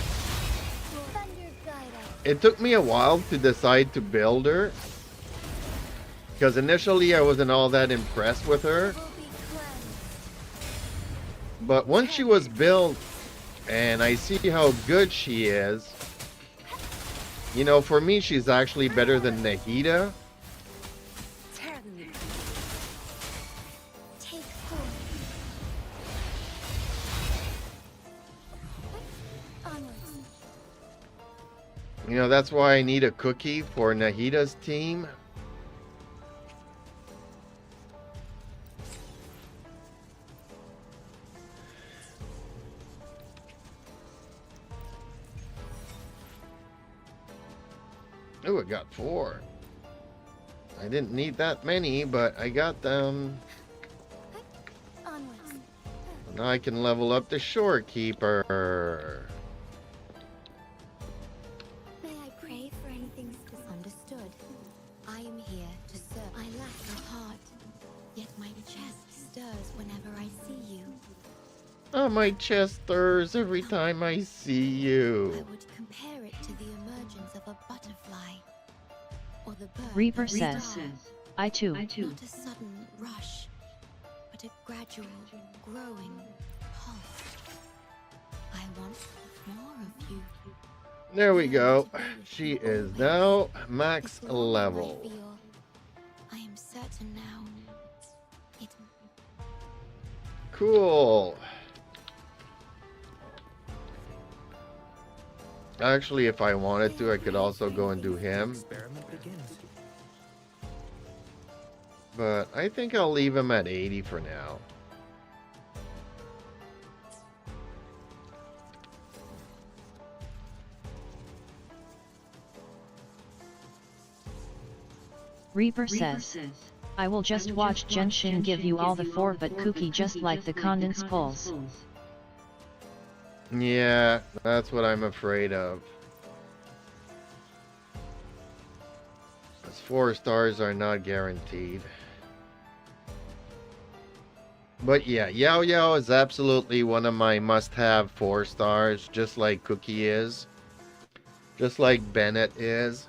guide us. it took me a while to decide to build her. Because initially I wasn't all that impressed with her. Will be cleansed. But once she was built and I see how good she is, you know, for me she's actually better than Nahida. Tear them to Take four. Onwards. You know, that's why I need a cookie for Nahida's team. Oh, I got 4. I didn't need that many, but I got them. Onwards. Now I can level up the shorekeeper. May I pray for anything Understood. I am here to serve. I lack a heart, yet my chest stirs whenever I see you. Oh, my chest stirs every time I see I you. would compare it to the emergence of a butterfly, or the bird Reaper of a says, star. I too. Not a sudden rush, but a gradual, growing pulse. I want more of you. There we go. She is now max This longing I level. feel, I am certain now. It Cool. Actually, if I wanted to, I could also go and do him. Experiment begins. But I think I'll leave him at 80 for now. Reaper says, I will just watch Genshin give you all the 4 but Kuki just like the condense pulls. Yeah, that's what I'm afraid of. As 4 stars are not guaranteed. But yeah, Yao Yao is absolutely one of my must-have 4 stars, just like Cookie is. Just like Bennett is.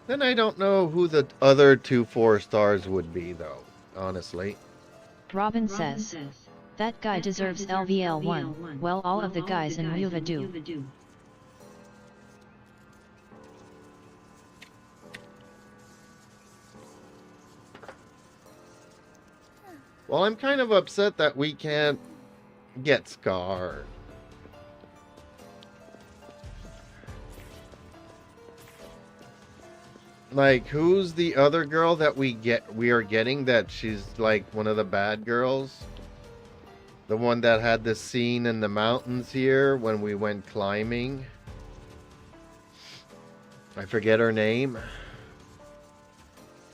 Then I don't know who the other 2 4 stars would be, though, honestly. Robin says, that guy deserves LVL1, well all of the guys in Ryuva do. Well, I'm kind of upset that we can't get Scar. Like, who's the other girl that we are getting that she's like one of the bad girls? The one that had the scene in the mountains here when we went climbing. I forget her name.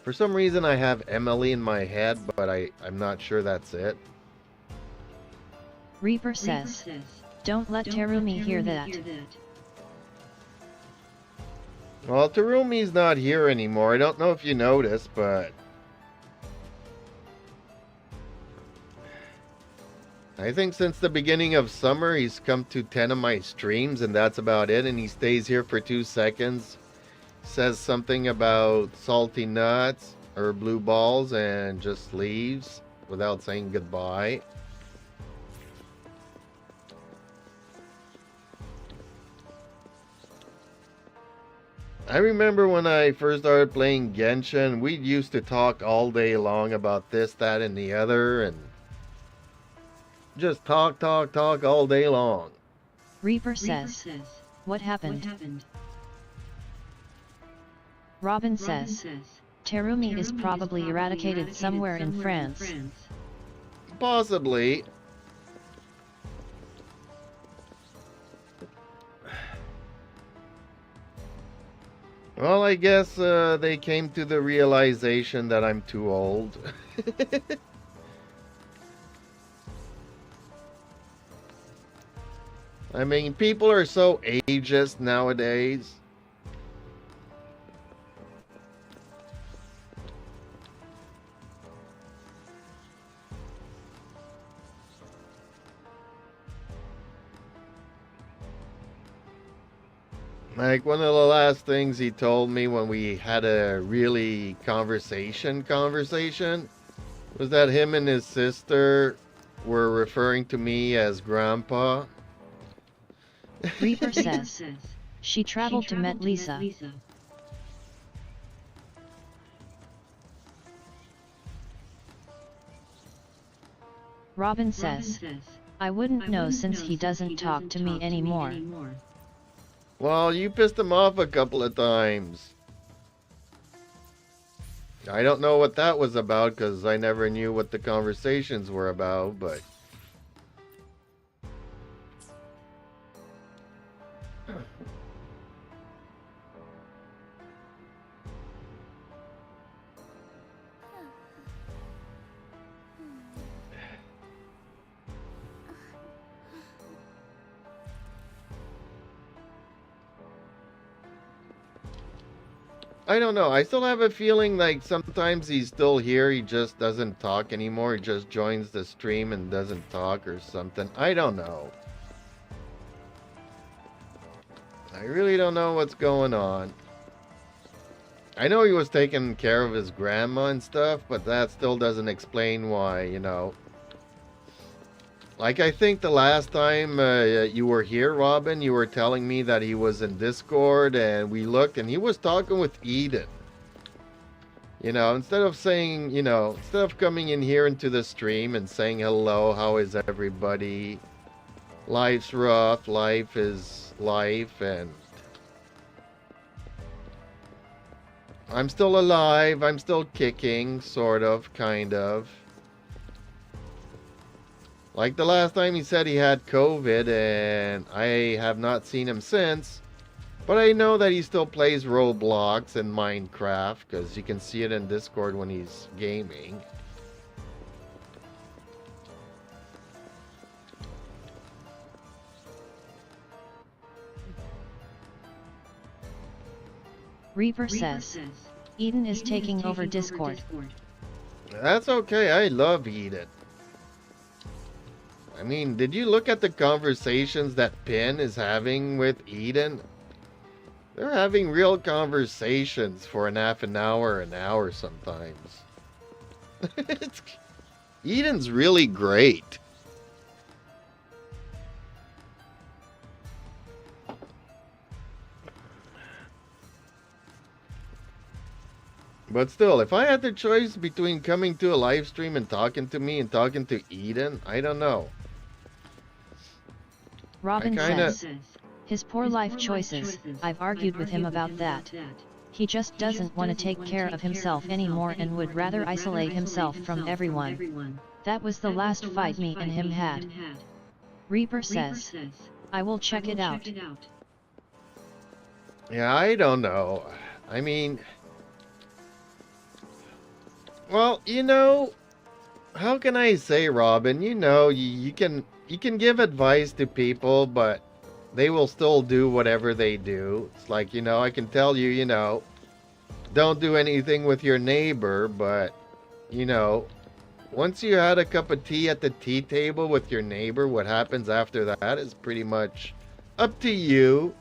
For some reason I have Emily in my head, but I'm not sure that's it. Reaper says, don't let Terumi hear that. Well, Terumi's not here anymore. I don't know if you noticed, but I think since the beginning of summer, he's come to 10 of my streams, and that's about it. And he stays here for 2 seconds, says something about salty nuts or blue balls, and just leaves without saying goodbye. I remember when I first started playing Genshin, we used to talk all day long about this, that, and the other, and just talk, talk, talk all day long. Reaper says, what happened? Robin says, Terumi is probably eradicated somewhere in France. Possibly. Well, I guess they came to the realization that I'm too old. I mean, people are so ageist nowadays. Like, one of the last things he told me when we had a really conversation was that him and his sister were referring to me as Grandpa. Reaper says, she traveled to met Lisa. Robin says, I wouldn't know since he doesn't talk to me anymore. Well, you pissed him off a couple of times. I don't know what that was about because I never knew what the conversations were about, but... I don't know. I still have a feeling like sometimes he's still here. He just doesn't talk anymore. He just joins the stream and doesn't talk or something. I don't know. I really don't know what's going on. I know he was taking care of his grandma and stuff, but that still doesn't explain why, you know. Like, I think the last time you were here, Robin, you were telling me that he was in Discord, and we looked, and he was talking with Eden. You know, instead of saying, you know, instead of coming in here into the stream and saying hello, how is everybody? Life's rough, life is life, and I'm still alive, I'm still kicking, sort of, kind of. Like the last time he said he had COVID, and I have not seen him since. But I know that he still plays Roblox and Minecraft, because you can see it in Discord when he's gaming. Reaper says, Eden is taking over Discord. That's okay, I love Eden. I mean, did you look at the conversations that Pin is having with Eden? They're having real conversations for an hour sometimes. Eden's really great. But still, if I had the choice between coming to a live stream and talking to me and talking to Eden, I don't know. Robin says, his poor life choices, I've argued with him about that. He just doesn't want to take care of himself anymore and would rather isolate himself from everyone. That was the last fight me and him had. Reaper says, I will check it out. Yeah, I don't know. I mean... Well, you know, how can I say, Robin? You know, you can give advice to people, but they will still do whatever they do. It's like, you know, I can tell you, you know, don't do anything with your neighbor, but, you know, once you had a cup of tea at the tea table with your neighbor, what happens after that is pretty much up to you,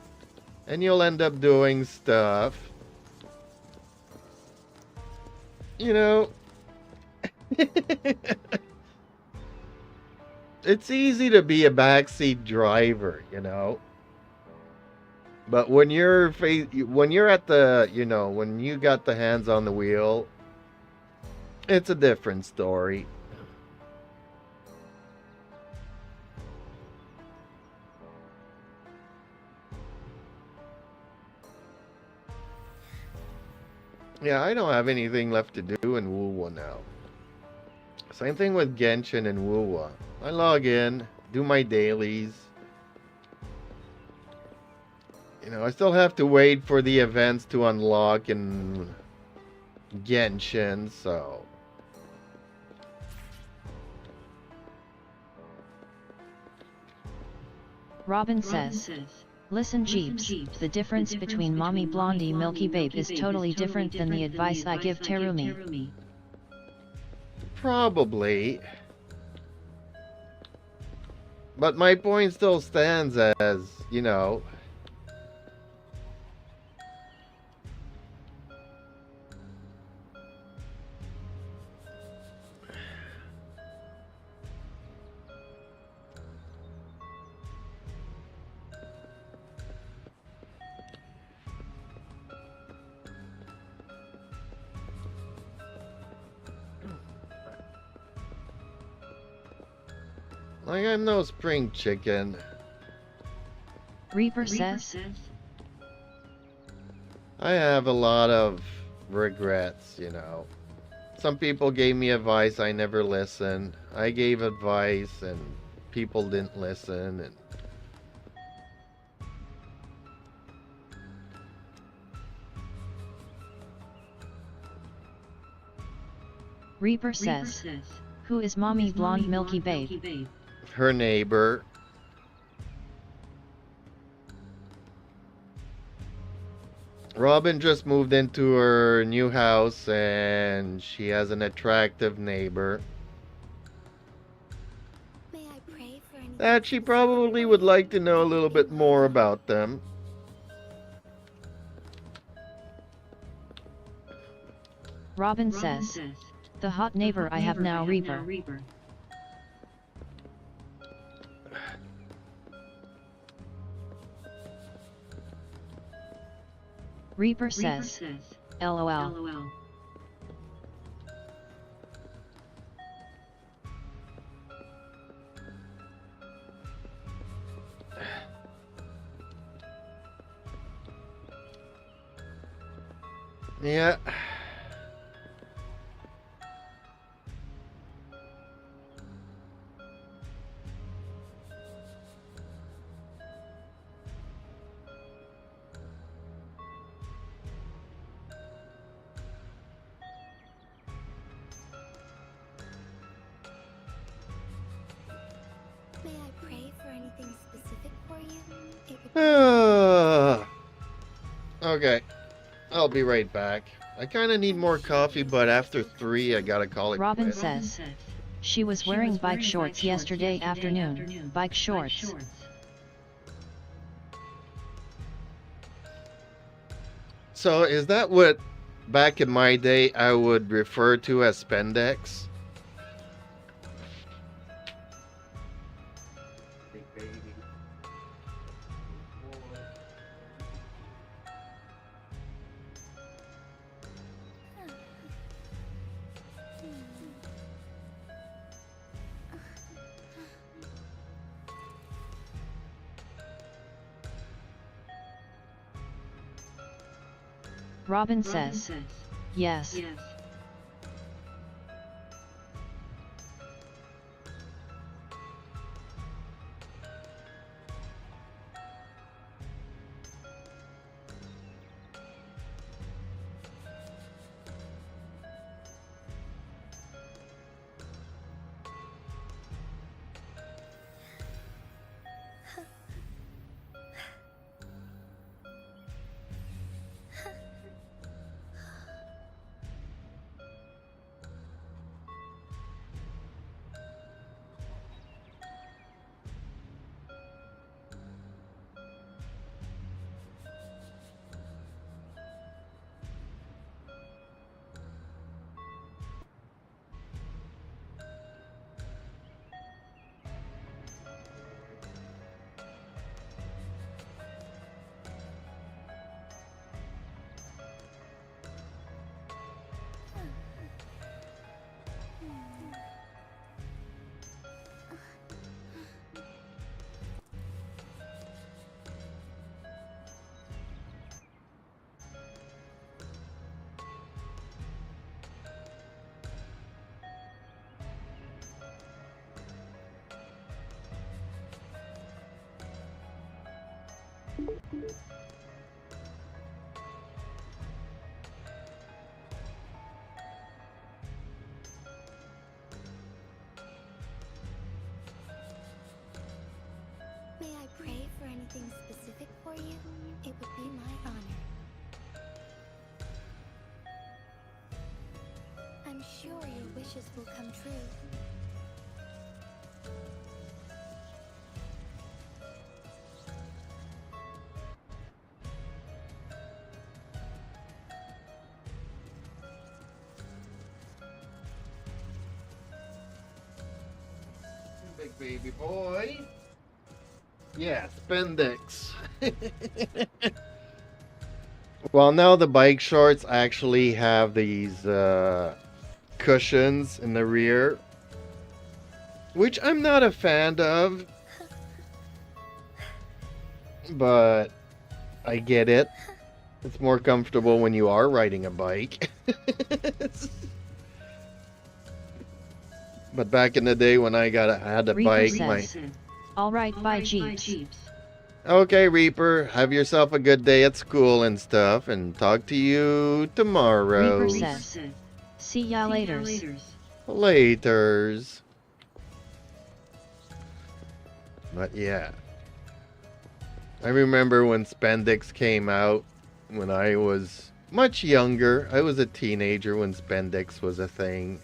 and you'll end up doing stuff. You know, it's easy to be a backseat driver, you know. But when you're at the, when you got the hands on the wheel, it's a different story. Yeah, I don't have anything left to do in Wuwa now. Same thing with Genshin and Wuwa. I log in, do my dailies. I still have to wait for the events to unlock in Genshin, so. Robin says, listen Jeeps, the difference between Mommy Blondie Milky Babe is totally different than the advice I give Terumi. Probably. But my point still stands as, like I'm no spring chicken. Reaper says, I have a lot of regrets, Some people gave me advice, I never listened. I gave advice and people didn't listen, and Reaper says, who is Mommy Blonde Milky Babe? her neighbor. Robin just moved into her new house and she has an attractive neighbor May I pray for anything? that she probably would like to know a little bit more about them. Robin says, the hot neighbor I have now Reaper. Reaper says, LOL. Yeah. May I pray for anything specific for you? It would Okay. I'll be right back. I kind of need more coffee, but after 3, I gotta call it Robin quits. says, she was wearing bike shorts yesterday afternoon. Bike shorts. So, is that what back in my day I would refer to as spandex? Robin says, yes. May I pray for anything specific for you? It would be my honor. I'm sure your wishes will come true. Big baby boy. Yeah, spandex. Well, now the bike shorts actually have these cushions in the rear, which I'm not a fan of, but I get it. It's more comfortable when you are riding a bike. But back in the day when I had a Reaper bike, says, alright, bye Jeeps. Okay, Reaper, have yourself a good day at school and stuff, and talk to you tomorrow. Reaper says, see ya laters. Laters. But yeah. I remember when spandex came out when I was much younger. I was a teenager when spandex was a thing.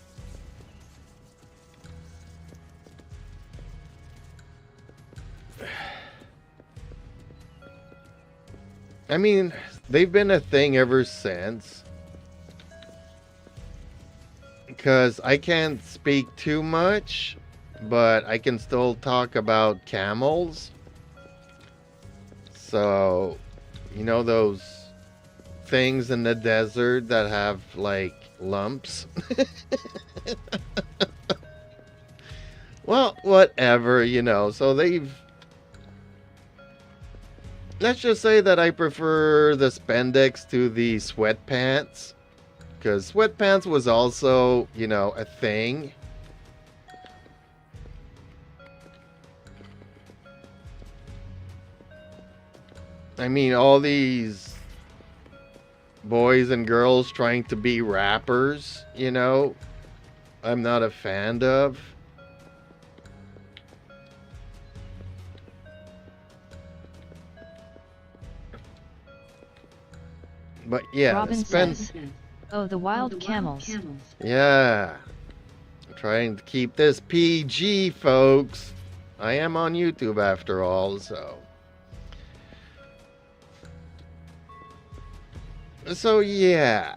I mean, they've been a thing ever since. Because I can't speak too much, but I can still talk about camels. So, you know those things in the desert that have like lumps? Well, whatever, you know. So let's just say that I prefer the spandex to the sweatpants. Because sweatpants was also, you know, a thing. I mean, all these boys and girls trying to be rappers, you know, I'm not a fan of. But yeah, Robin says, oh the wild camels. Yeah. I'm trying to keep this PG, folks. I am on YouTube after all, so. So yeah.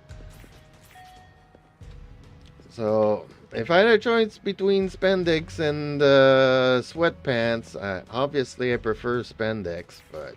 So if I had a choice between spandex and sweatpants, obviously I prefer spandex, but.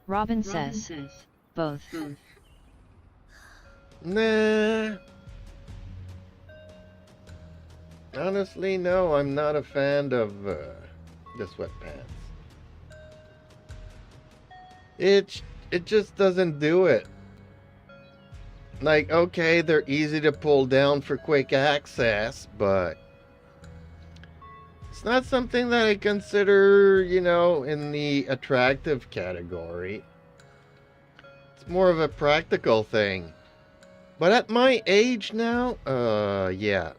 Robin says, both. Nah. Honestly, no, I'm not a fan of the sweatpants. It just doesn't do it. Like, okay, they're easy to pull down for quick access, but it's not something that I consider, you know, in the attractive category. It's more of a practical thing. But at my age now, yeah.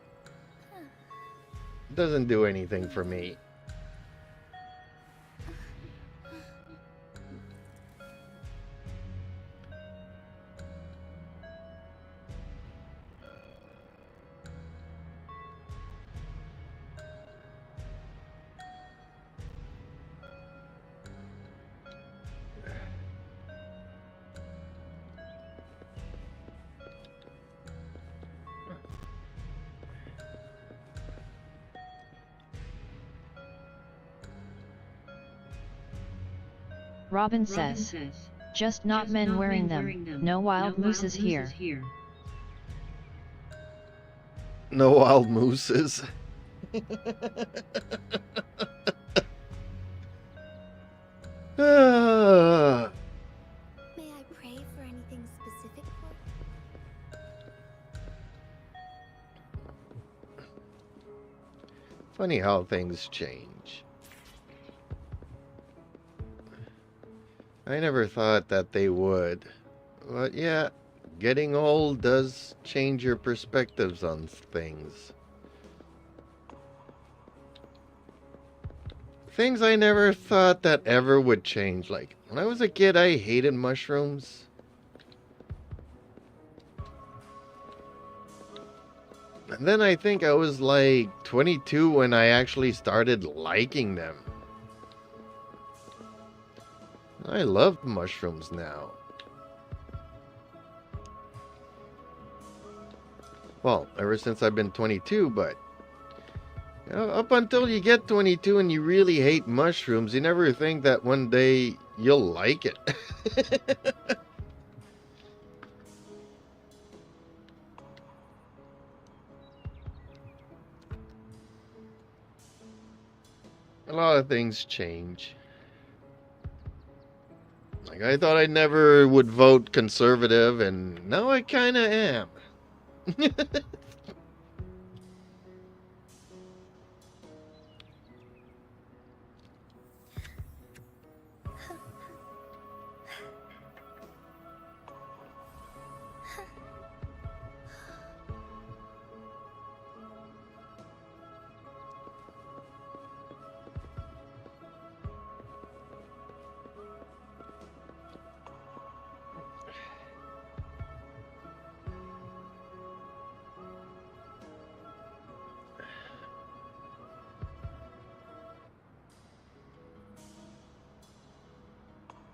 It doesn't do anything for me. Robin says, just not men wearing them, no wild mooses here. No wild mooses. Ah. May I pray for anything specific? Funny how things change. I never thought that they would. But yeah, getting old does change your perspectives on things. Things I never thought that ever would change. Like, when I was a kid, I hated mushrooms. And then I think I was like 22 when I actually started liking them. I love mushrooms now. Well, ever since I've been 22, but you know, up until you get 22 and you really hate mushrooms, you never think that one day you'll like it. A lot of things change. Like, I thought I never would vote conservative, and now I kind of am.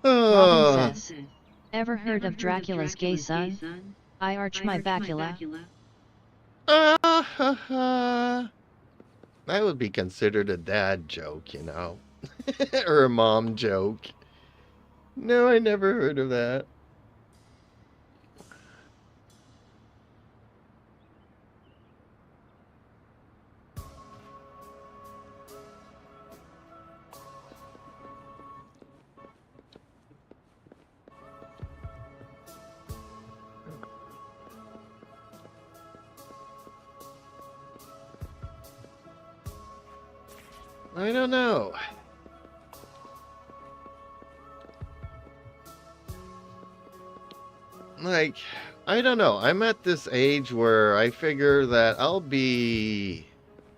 Robin says, ever heard of Dracula's gay son? I arch my bacula. That would be considered a dad joke, you know. Or a mom joke. No, I never heard of that. I don't know. Like, I don't know. I'm at this age where I figure that I'll be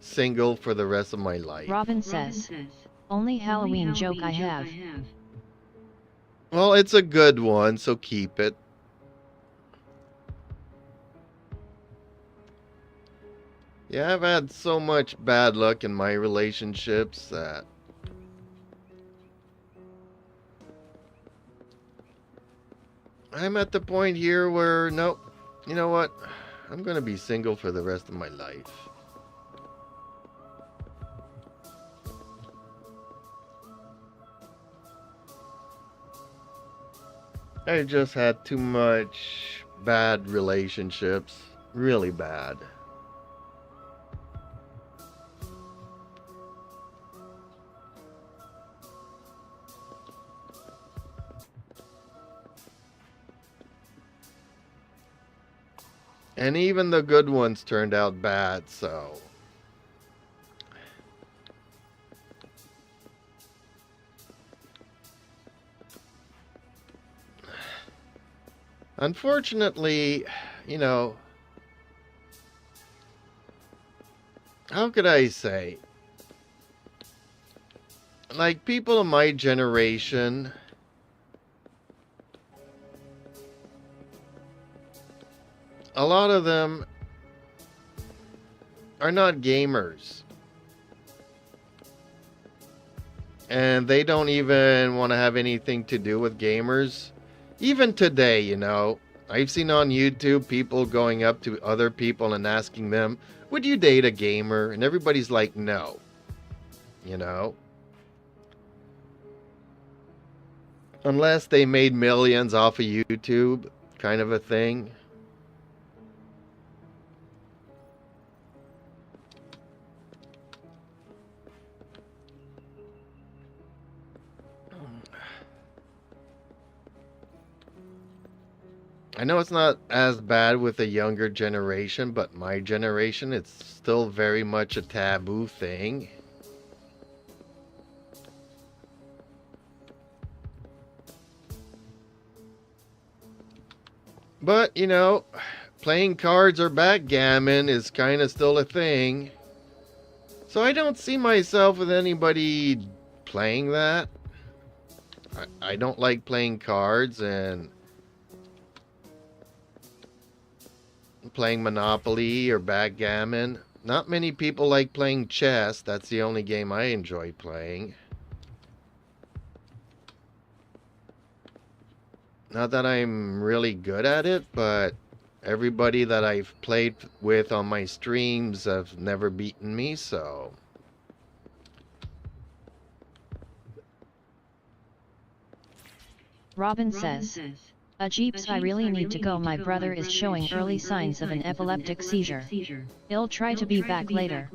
single for the rest of my life. Robin says, only Halloween joke I have. Well, it's a good one, so keep it. Yeah, I've had so much bad luck in my relationships that I'm at the point here where, nope, you know what? I'm gonna be single for the rest of my life. I just had too much bad relationships. Really bad. And even the good ones turned out bad, so. Unfortunately, you know, how could I say? Like, people of my generation, a lot of them are not gamers. And they don't even want to have anything to do with gamers. Even today, you know, I've seen on YouTube people going up to other people and asking them, would you date a gamer? And everybody's like, no. You know? Unless they made millions off of YouTube, kind of a thing. I know it's not as bad with the younger generation, but my generation, it's still very much a taboo thing. But, you know, playing cards or backgammon is kind of still a thing. So I don't see myself with anybody playing that. I don't like playing cards and playing Monopoly or backgammon. Not many people like playing chess. That's the only game I enjoy playing. Not that I'm really good at it, but everybody that I've played with on my streams have never beaten me, so... Robin says, Jeeps, I really need to go. My brother is showing early signs of an epileptic seizure. I'll try to be back later.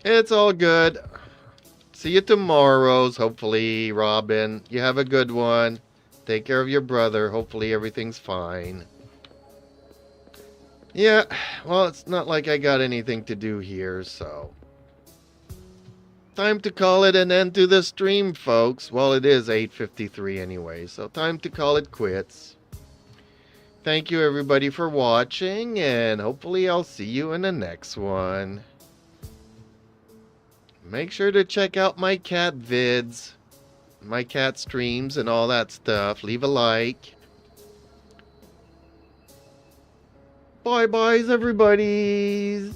It's all good. See you tomorrows, hopefully, Robin. You have a good one. Take care of your brother. Hopefully everything's fine. Yeah, well, it's not like I got anything to do here, so... Time to call it an end to the stream, folks. Well, it is 8:53 anyway, so time to call it quits. Thank you, everybody, for watching, and hopefully I'll see you in the next one. Make sure to check out my cat vids, my cat streams, and all that stuff. Leave a like. Bye-byes, everybody.